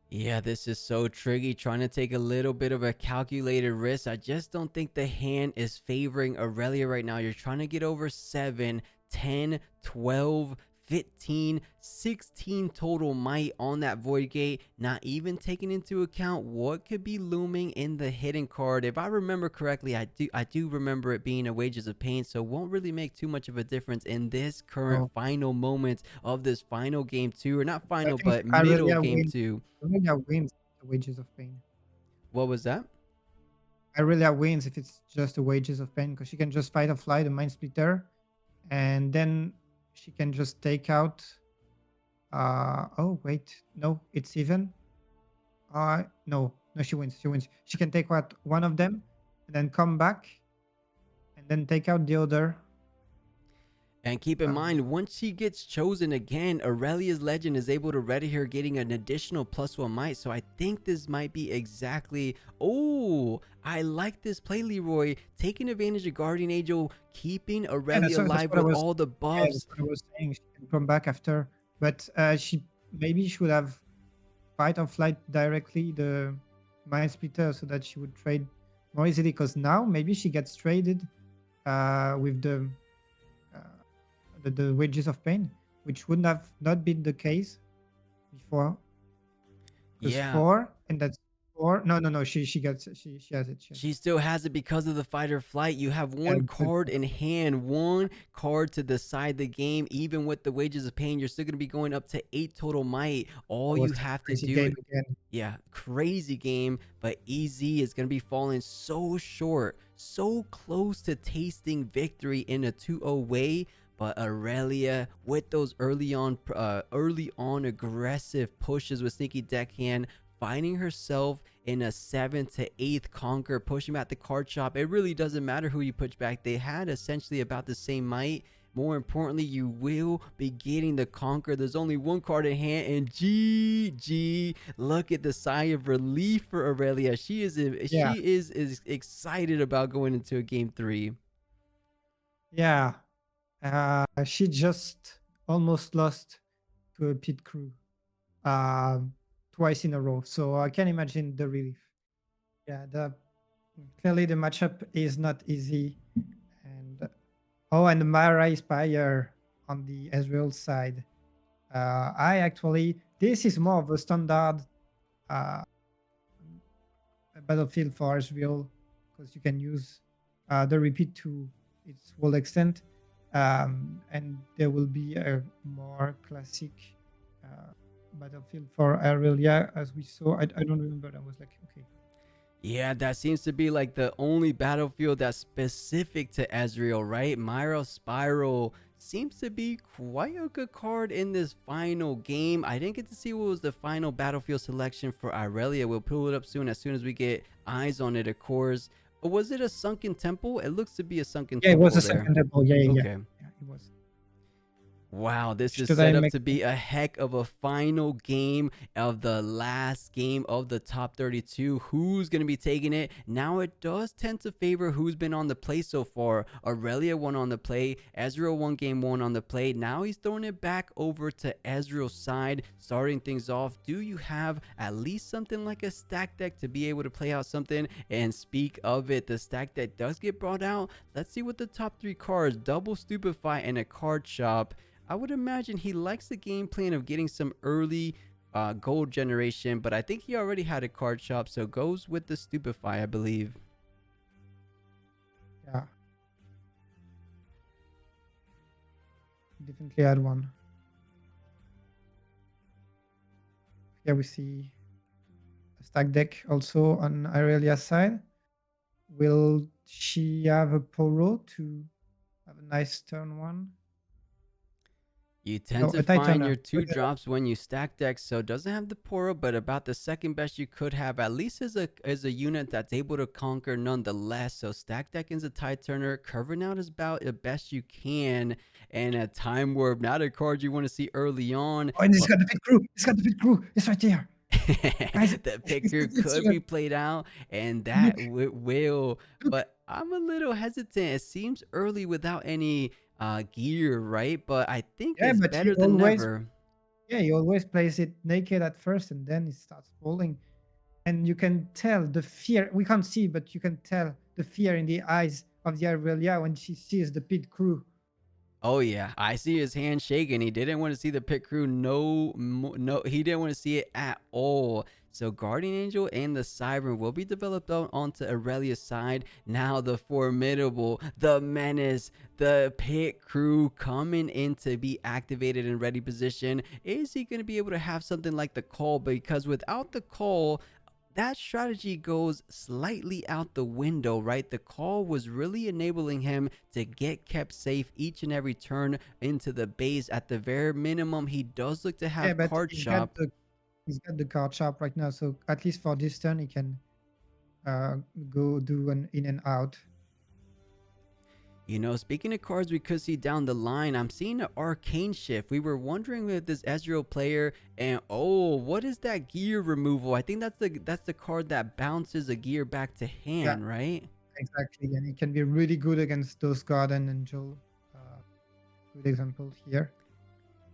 Yeah, this is so tricky. Trying to take a little bit of a calculated risk. I just don't think the hand is favoring Aurelia right now. You're trying to get over 7, 10, 12, 15, 16 total might on that Void Gate, not even taking into account what could be looming in the hidden card. If I remember correctly, I do remember it being a Wages of Pain, so it won't really make too much of a difference in this current Oh, final moment of this final game 2, or not I final, think but middle Irelia game wins. 2. Irelia wins the Wages of Pain. What was that? Irelia wins if it's just the Wages of Pain because she can just Fight or Flight, the Mind Splitter, and then she can just take out. Oh wait, no, it's even. No, she wins. She wins. She can take out one of them, and then come back, and then take out the other. And keep in Uh, mind, once she gets chosen again, Aurelia's legend is able to ready her, getting an additional +1 might. So I think this might be exactly. Oh, I like this play, Leroy. Taking advantage of Guardian Angel, keeping yeah, Aurelia that's alive what I with was. all the Yeah, that's buffs. what I was saying. She can come back after, but she maybe should have fight or flight directly the mind splitter so that she would trade more easily. Because now maybe she gets traded with uh, the wages of pain, which wouldn't have not been the case before. Because Yeah, four, and that's four. No, no, no. She gets she has it. She has it. she still has it because of the fight or flight. You have Yeah, one because card in hand, one card to decide the game. Even with the wages of pain, you're still going to be going up to 8 total might. All that you was a have to crazy do. game again. Yeah, crazy game, but EZ is going to be falling so short, so close to tasting victory in a 2-0 way. But Aurelia, with those early on aggressive pushes with sneaky deckhand, finding herself in a 7th to 8th conquer, pushing back the card shop. It really doesn't matter who you push back. They had essentially about the same might. More importantly, you will be getting the conquer. There's only one card in hand, and GG. Look at the sigh of relief for Aurelia. She is Yeah, is excited about going into a game 3. yeah. She just almost lost to a pit crew um, twice in a row. So I can imagine the relief. Yeah, clearly the matchup is not easy. And oh, and Mara Spire on the Ezreal side. I actually this is more of a standard uh, battlefield for Ezreal because you can use the repeat to its full extent, and there will be a more classic uh, battlefield for Irelia as we saw. I don't remember. I was like, okay, Yeah, that seems to be like the only battlefield that's specific to Ezreal, right? Myra Spiral seems to be quite a good card in this final game. I didn't get to see what was the final battlefield selection for Irelia. We'll pull it up soon as we get eyes on it, of course. Was it a sunken temple? It looks to be a sunken yeah, it was temple a there. second double. Yeah, yeah, yeah, Okay. yeah, it was. Wow, this is Should I set up make? to be a heck of a final game of the last game of the top 32. Who's going to be taking it? Now, it does tend to favor who's been on the play so far. Aurelia won on the play. Ezreal won game 1 on the play. Now he's throwing it back over to Ezreal's side, starting things off. Do you have at least something like a stack deck to be able to play out something? And speak of it, the stack deck does get brought out. Let's see what the top 3 cards, Double Stupefy and a card shop. I would imagine he likes the game plan of getting some early gold generation, but I think he already had a card shop, so goes with the Stupefy, I believe. Yeah, definitely had one. Here we see a stack deck also on Irelia's side. Will she have a Poro to have a nice turn one? You tend No, to a find your Titaner. 2 drops when you stack decks, so it doesn't have the Poro, but about the second best you could have, at least as a unit that's able to conquer nonetheless. So stack deck is a Tide Turner, curving out is about the best you can, and a Time Warp, not a card you want to see early on. Oh, and it's got the pit crew. It's got the pit crew. It's right there. Guys, The picker it's could be played out, and look, that will. look. But I'm a little hesitant. It seems early without any gear, right? But I think Yeah, it's but better than never. he always plays it naked at first, and then it starts rolling. And you can tell the fear. We can't see, but you can tell the fear in the eyes of the Irelia when she sees the pit crew. Oh yeah, I see his hand shaking. He didn't want to see the pit crew. No, he didn't want to see it at all. So Guardian Angel and the Siren will be developed onto Aurelia's side. Now the formidable, the menace, the pit crew coming in to be activated in ready position. Is he going to be able to have something like the call? Because without the call, that strategy goes slightly out the window, right? The call was really enabling him to get kept safe each and every turn into the base. At the very minimum, he does look to Yeah, have but card shop. he's got the card sharp right now, so at least for this turn he can uh, go do an in and out. You know, speaking of cards we could see down the line, I'm seeing an arcane shift. We were wondering with this Ezreal player, and oh, what is that gear removal? I think that's the card that bounces a gear back to Yeah, hand, right? exactly. And it can be really good against those Garden Angel. Uh, Good example here. All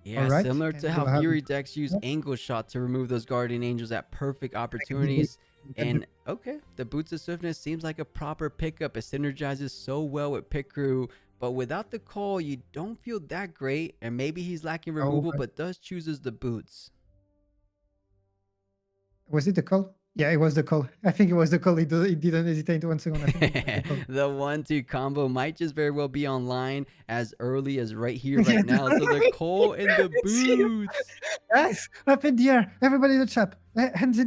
Yeah, right, similar to and how we'll have Fury decks use yep, Angle Shot to remove those Guardian Angels at perfect like a big opportunities. can do. And okay, the Boots of Swiftness seems like a proper pickup. It synergizes so well with Pit Crew, but without the call, you don't feel that great. And maybe he's lacking Oh, removal, but does chooses the Boots. was it the call? Yeah, it was the call. I think it was the call. He didn't hesitate 1 second. I think it was the call. The 1-2 combo might just very well be online as early as right here, right now. So the call and the It's here. Boots. Guys, up in the air. Everybody in the chat. Hands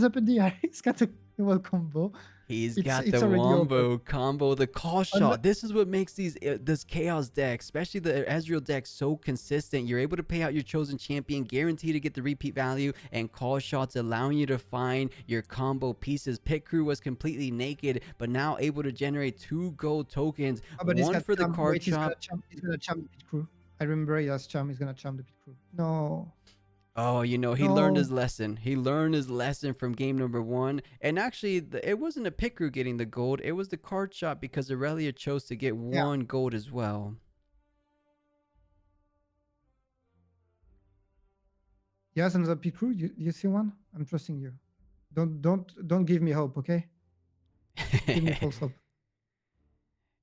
up in the air. He's got a well combo. He's It's got it's the already over. wombo combo, the call On shot. This is what makes this chaos deck, especially the Ezreal deck, so consistent. You're able to pay out your chosen champion, guarantee to get the repeat value, and call shots allowing you to find your combo pieces. Pit Crew was completely naked, but now able to generate 2 gold tokens, oh, but he's one got for the charm. card Wait, he's gonna shop. charm. He's gonna charm the pit crew. I remember he has charm. He's gonna charm the pit crew. No, Oh, you know, he learned no. his lesson. He learned his lesson from game number 1. And actually, it wasn't a Pit Crew getting the gold. It was the card shop because Irelia chose to get Yeah, 1 gold as well. he has another pit crew. You see one? I'm trusting you. Don't give me hope, okay? Give me false hope.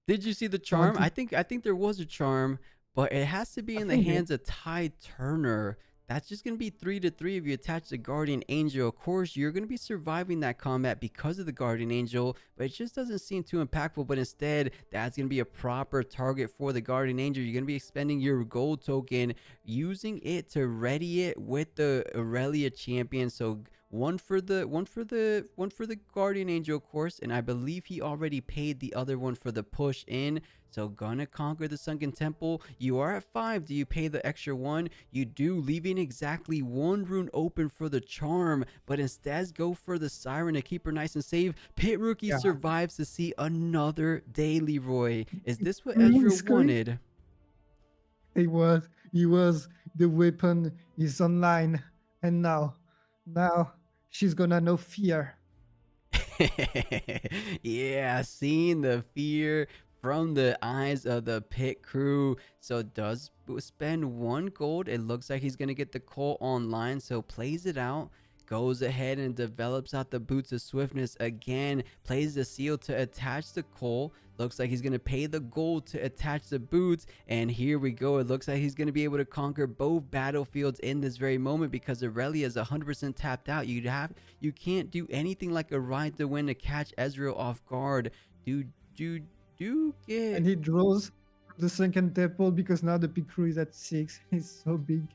Did you see the I want charm? to. I think there was a charm, but it has to be I in the think you. hands of Ty Turner. That's just gonna be 3-3 if you attach the Guardian Angel. Of course, you're gonna be surviving that combat because of the Guardian Angel, but it just doesn't seem too impactful. But instead, that's gonna be a proper target for the Guardian Angel. You're gonna be expending your gold token, using it to ready it with the Irelia champion. So one for the Guardian Angel, of course, and I believe he already paid the other one for the push in. So gonna conquer the Sunken Temple. You are at 5. Do you pay the extra 1? You do, leaving exactly 1 rune open for the charm, but instead go for the Siren to keep her nice and safe. Pit Rookie Yeah. survives to see another day, Leroy. Is this what Scream, Ezreal scream. wanted? He was. The weapon is online, and now she's gonna know fear. Yeah, seeing the fear from the eyes of the Pit Crew. So does spend 1 gold. It looks like he's gonna get the call online, so plays it out, goes ahead and develops out the Boots of Swiftness again, plays the seal to attach the coal. Looks like he's going to pay the gold to attach the boots, and here we go. It looks like he's going to be able to conquer both battlefields in this very moment because Irelia is 100% tapped out. You can't do anything like a ride to win to catch Ezreal off guard. Do get. And he draws the Sunken Temple because now the pit crew is at 6. He's so big.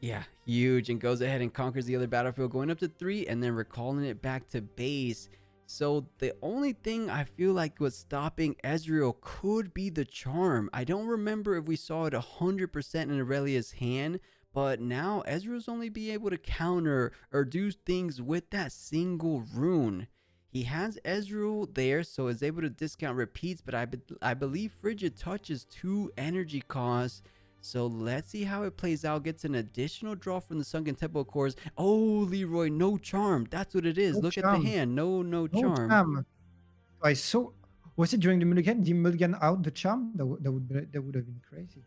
Yeah, huge, and goes ahead and conquers the other battlefield, going up to 3 and then recalling it back to base. So the only thing I feel like was stopping Ezreal could be the charm. I don't remember if we saw it 100% in Aurelia's hand, but now Ezreal's only be able to counter or do things with that single rune. He has Ezreal there, so is able to discount repeats, but I believe Frigid touches 2 energy costs. So let's see how it plays out. Gets an additional draw from the Sunken Temple, of course. Oh, Leroy, no charm. That's what it is. No Look at the charm. hand. No No charm. charm. I saw. Was it during the mulligan? Did mulligan out the charm? That would have been crazy.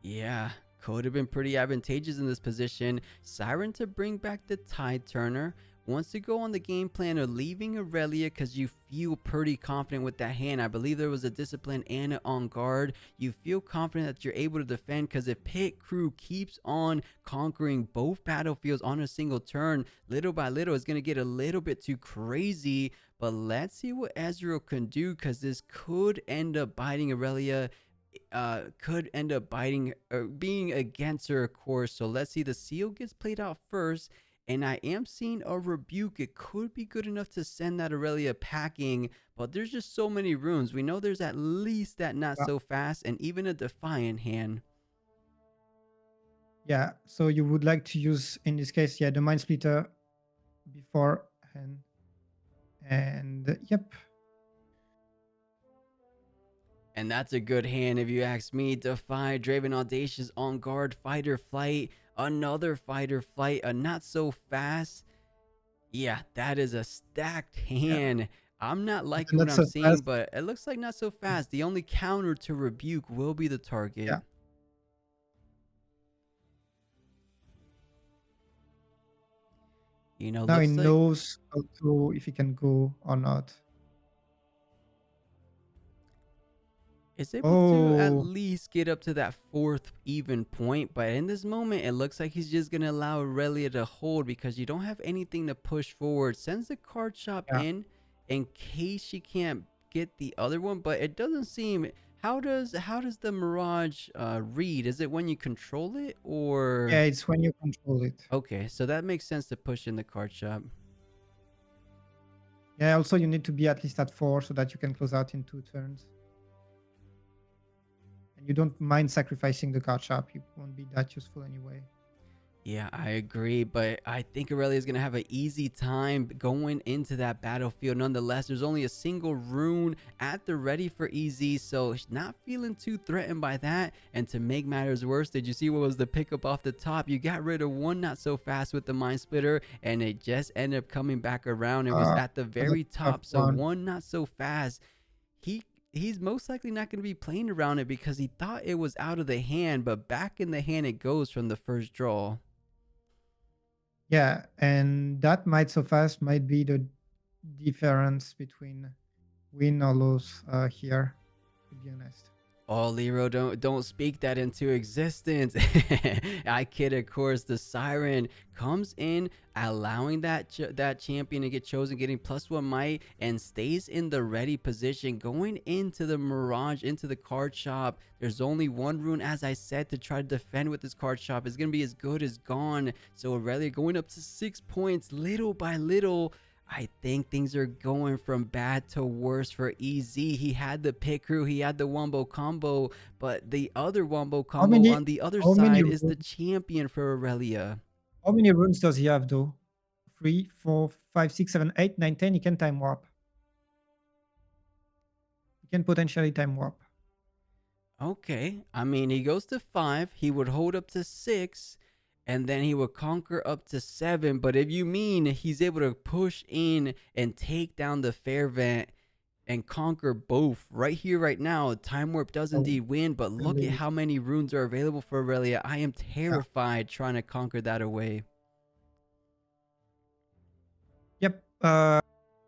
Yeah, could have been pretty advantageous in this position. Siren to bring back the Tide Turner. Wants to go on the game plan of leaving Irelia because you feel pretty confident with that hand. I believe there was a Discipline and on guard. You feel confident that you're able to defend because if Pit Crew keeps on conquering both battlefields on a single turn, little by little, it's going to get a little bit too crazy. But let's see what Ezreal can do because this could end up biting Irelia. Could end up biting or being against her, of course. So let's see. The seal gets played out first. And I am seeing a rebuke. It could be good enough to send that Irelia packing, but there's just so many runes. We know there's at least that not Yeah. so fast and even a Defiant hand. Yeah. So you would like to use in this case, yeah, the Mind Splitter beforehand. And yep. And that's a good hand if you ask me. Defy, Draven Audacious on guard, Fighter Flight, another Fighter Flight, a not so fast. Yeah, that is a stacked Yeah, hand. I'm not liking what not I'm so seeing, fast. but it looks like not so fast. The only counter to Rebuke will be the target. Yeah. You know, Now he looks like, knows how to, if he can go or not. is able to at Oh, least get up to that fourth even point, but in this moment it looks like he's just gonna allow Irelia to hold because you don't have anything to push forward. Sends the card shop yeah. in case she can't get the other one, but it doesn't seem. How does the Mirage read? Is it when you control it, Yeah, or it's when you control it. okay, so that makes sense to push in the card shop. Yeah, also you need to be at least at 4 so that you can close out in 2 turns. And you don't mind sacrificing the card shop. It won't be that useful anyway. Yeah, I agree, but I think Irelia is going to have an easy time going into that battlefield. Nonetheless, there's only a single rune at the ready for easy, so she's not feeling too threatened by that. And to make matters worse, did you see what was the pickup off the top? You got rid of one not so fast with the Mind Splitter, and it just ended up coming back around. It was at the That's a very tough top, so one. one not so fast. He's most likely not going to be playing around it because he thought it was out of the hand, but back in the hand it goes from the first draw. Yeah, and that might so fast might be the difference between win or lose here, to be honest. Oh, Lero, don't speak that into existence. I kid, of course. The Siren comes in, allowing that champion to get chosen, getting +1 might, and stays in the ready position, going into the Mirage, into the card shop. There's only one rune, as I said, to try to defend with this card shop. It's gonna be as good as gone. So Irelia going up to 6 points, little by little. I think things are going from bad to worse for EZ. He had the pit crew, he had the wombo combo, but the other wombo How combo many on the other how many side is the runes, champion for Irelia. how many runes does he have though? 3, 4, 5, 6, 7, 8, 9, 10. He can time warp. He can potentially time warp. Okay, I mean, he goes to 5, he would hold up to 6, and then he would conquer up to 7. But if you mean he's able to push in and take down the fair vent and conquer both right here, right now, Time Warp does Oh, indeed win, but look at really? how many runes are available for Irelia. I am Yeah. terrified trying to conquer that away. Yep.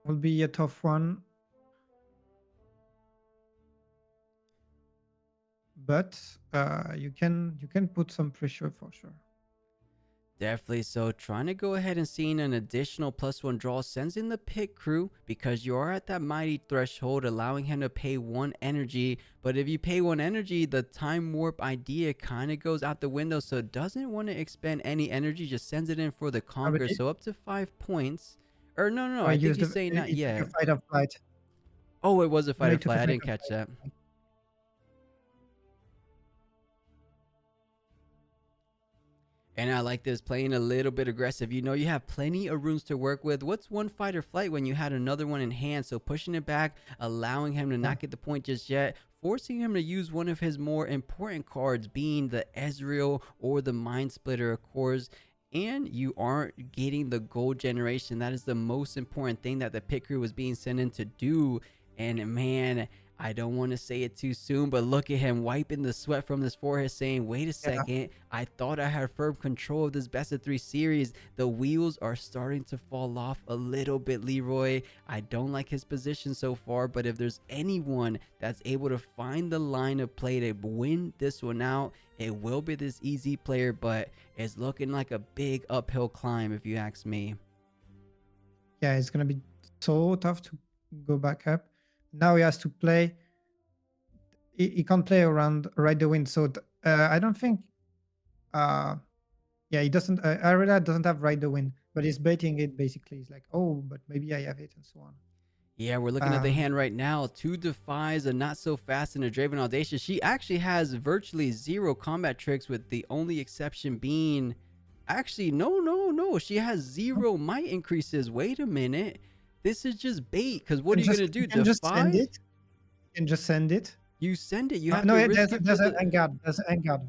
Will be a tough one. But you can put some pressure for sure. Definitely. So trying to go ahead and seeing an additional +1 draw sends in the pit crew because you are at that mighty threshold, allowing him to pay 1 energy. But if you pay 1 energy, the time warp idea kind of goes out the window. So it doesn't want to expend any energy, just sends it in for the But conquer. So up to 5 points. Or no, I I think used he's saying not it took a yet. fight of flight. Oh, it was a No, fighter it took a flight. I fight didn't of catch that. flight. And I like this, playing a little bit aggressive. You know, you have plenty of runes to work with. What's one fight or flight when you had another one in hand? So pushing it back, allowing him to Yeah. not get the point just yet, forcing him to use one of his more important cards, being the Ezreal or the Mind Splitter, of course. And you aren't getting the gold generation. That is the most important thing that the pit crew was being sent in to do. And man, I don't want to say it too soon, but look at him wiping the sweat from his forehead, saying, wait a Yeah. second, I thought I had firm control of this best of 3 series. The wheels are starting to fall off a little bit, Leroy. I don't like his position so far, but if there's anyone that's able to find the line of play to win this one out, it will be this easy player, but it's looking like a big uphill climb if you ask me. Yeah, it's gonna be so tough to go back up. Now he has to play. He can't play around right the wind. So I don't think. Yeah, he doesn't. Irelia doesn't have right the wind, but he's baiting it basically. He's like, oh, but maybe I have it, and so on. Yeah, we're looking at the hand right now. 2 defies, a not so fast, and a Draven Audacious. She actually has virtually 0 combat tricks, with the only exception being, actually, no. She has 0 might increases. Wait a minute. This is just bait, because what are you going to do? You can just send Defy? it. You can just send it. You send it. You have No, to risk it for there's an the. Vanguard. There's an Vanguard.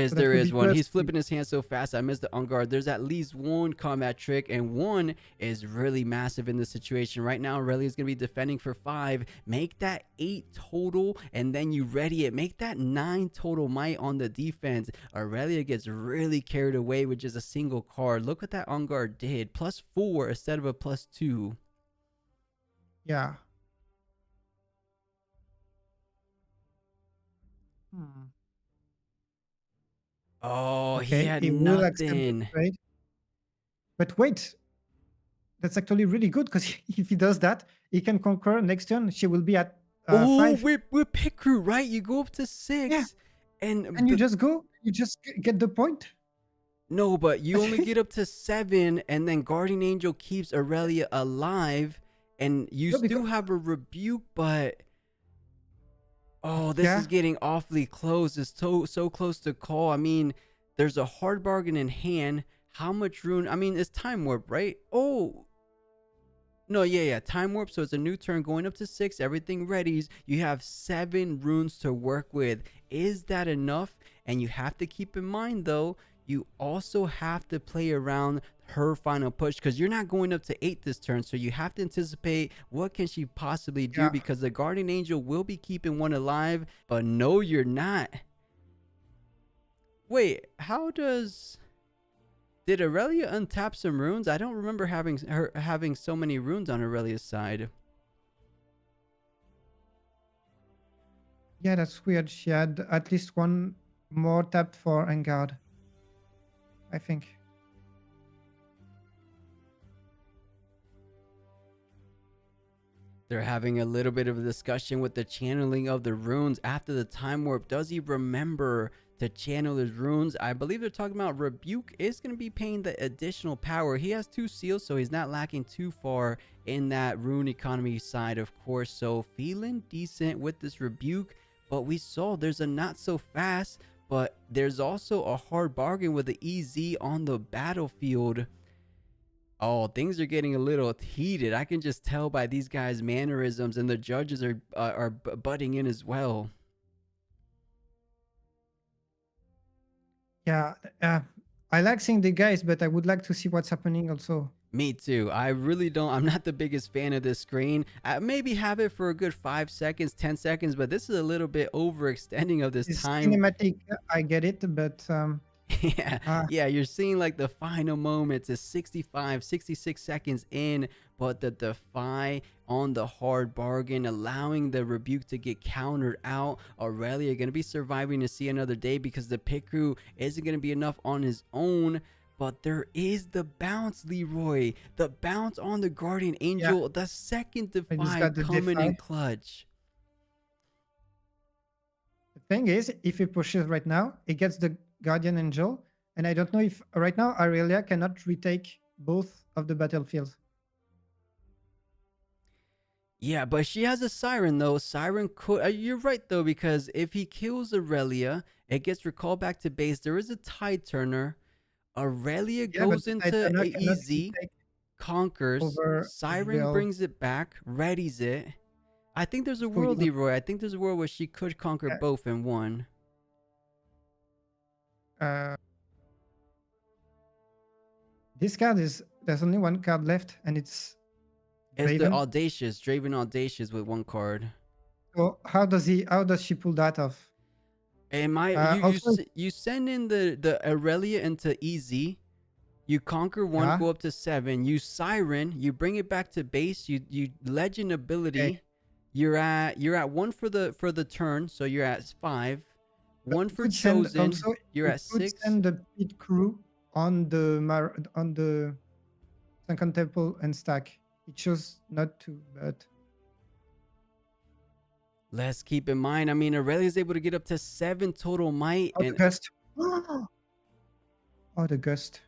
So that There would be is one. plus He's 3. flipping his hand so fast. I missed the on guard. There's at least one combat trick, and one is really massive in this situation. Right now, Irelia is going to be defending for 5. Make that 8 total, and then you ready it. Make that 9 total might on the defense. Irelia gets really carried away with just a single card. Look what that on guard did. +4 instead of a +2. Yeah. Hmm. Oh, he Okay, had he will accept the nothing. trade. But wait, that's actually really good because if he does that, he can conquer next turn. She will be at Oh, 5. we're pick crew, right? You go up to Yeah, 6, and and you the just go. You just get the point. no, but you only get up to 7, and then Guardian Angel keeps Irelia alive, and you No, because still have a rebuke, but oh, this yeah, is getting awfully close. It's so close to call. I mean, there's a hard bargain in hand. How much rune? I mean, it's time warp, right? Oh, no, yeah, time warp. So it's a new turn going up to 6. Everything readies. You have 7 runes to work with. Is that enough? And you have to keep in mind, though, you also have to play around her final push because you're not going up to 8 this turn. So you have to anticipate what can she possibly do yeah, because the Guardian Angel will be keeping one alive. But no, you're not. Wait, how does... Did Irelia untap some runes? I don't remember having so many runes on Aurelia's side. yeah. That's weird. She had at least one more tapped for Vanguard, I think. They're having a little bit of a discussion with the channeling of the runes after the time warp. Does he remember to channel his runes? I believe they're talking about Rebuke is going to be paying the additional power. He has 2 seals, so he's not lacking too far in that rune economy side, of course. So feeling decent with this Rebuke, but we saw there's a not so fast, but there's also a hard bargain with the EZ on the battlefield. Oh, things are getting a little heated. I can just tell by these guys' mannerisms, and the judges are butting in as well. Yeah, I like seeing the guys, but I would like to see what's happening also. Me too. I really don't. I'm not the biggest fan of this screen. I maybe have it for a good 5 seconds, 10 seconds, but this is a little bit overextending of this It's time. cinematic. I get it, but Yeah, uh, yeah, you're seeing like the final moments is 65, 66 seconds in, but the defy on the hard bargain, allowing the rebuke to get countered out. Aurelia going to be surviving to see another day because the pit crew isn't going to be enough on his own. But there is the bounce, Leroy. The bounce on the Guardian yeah, Angel. The second I just defy got the coming in defy. clutch. The thing is, if he pushes right now, he gets the Guardian Angel, and I don't know if right now Irelia cannot retake both of the battlefields. Yeah, but she has a Siren though. Siren could. You're right though, because if he kills Aurelia, it gets recalled back to base. There is a Tide Turner. Aurelia Yeah, but goes the into Titania a cannot easy, retake conquers. over Siren Ezreal. brings it back, readies it. I think there's a So you world, don't, Leroy. I think there's a world where she could conquer uh, both in one. uh, this card is there's only one card left, and it's It's the Draven. Audacious, Draven Audacious with one card. So how does he? How does she pull that off? And Also, you send in the Aurelia into easy. You conquer 1, yeah, go up to 7. You Siren, you bring it back to base. You legend okay. ability. You're at 1 for the turn, so you're at 5. But 1 you for could send chosen, also. you're You at could 6. send the pit crew on the Sunken Temple and stack. It chose not to, but Let's keep in mind, I mean, Aurelia is able to get up to 7 total might, oh, the and gust. Oh, the gust.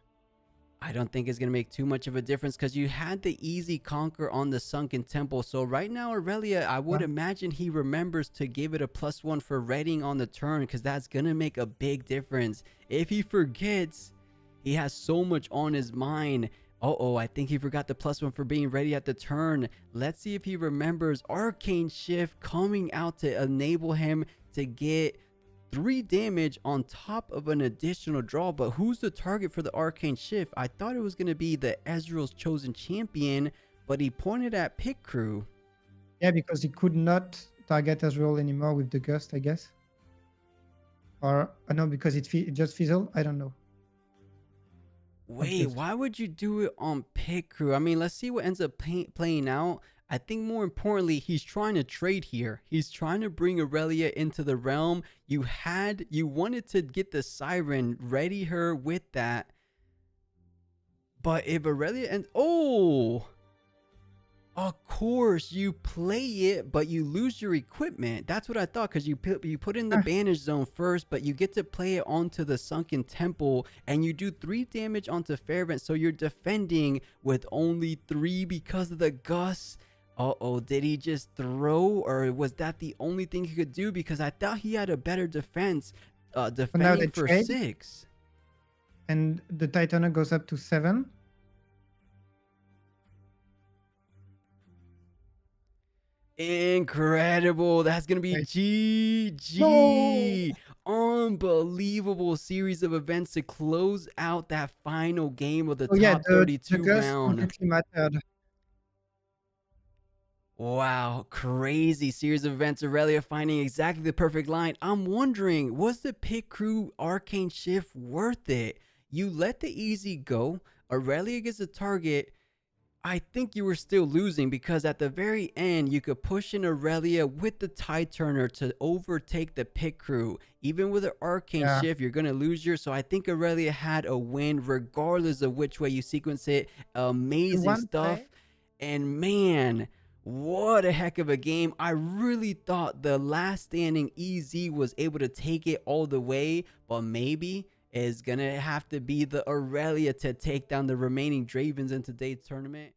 I don't think it's going to make too much of a difference because you had the easy conquer on the Sunken Temple. So right now, Aurelia, I would imagine he remembers to give it a +1 for readying on the turn because that's going to make a big difference. If he forgets, he has so much on his mind. Oh, I think he forgot the +1 for being ready at the turn. Let's see if he remembers Arcane Shift coming out to enable him to get 3 damage on top of an additional draw. But who's the target for the Arcane Shift? I thought it was going to be the Ezreal's chosen champion, but he pointed at Pit Crew. Yeah, because he could not target Ezreal anymore with the Gust, I guess. Or no, because it just fizzled. I don't know. Wait, why would you do it on Pit Crew? I mean, let's see what ends up playing out. I think more importantly, he's trying to trade here. He's trying to bring Irelia into the realm. You wanted to get the Siren, ready her with that. But if Irelia and of course you play it, but you lose your equipment. That's what I thought, because you put in the banish zone first, but you get to play it onto the sunken temple, and you do 3 damage onto Fairvent, so you're defending with only 3 because of the Gus. Did he just throw, or was that the only thing he could do? Because I thought he had a better defense, defending for trade, 6. And the Titanic goes up to 7. Incredible. That's going to be GG. No! Unbelievable series of events to close out that final game of the top 32 round. Completely mattered. Wow, crazy series of events. Irelia finding exactly the perfect line. I'm wondering, was the Pit Crew Arcane Shift worth it? You let the easy go. Irelia gets a target. I think you were still losing, because at the very end, you could push in Irelia with the Tide Turner to overtake the Pit Crew. Even with an Arcane Shift, you're going to lose your. So I think Irelia had a win regardless of which way you sequence it. Amazing stuff. And man, what a heck of a game. I really thought the last standing EZ was able to take it all the way, but maybe is going to have to be the Irelia to take down the remaining Dravens in today's tournament.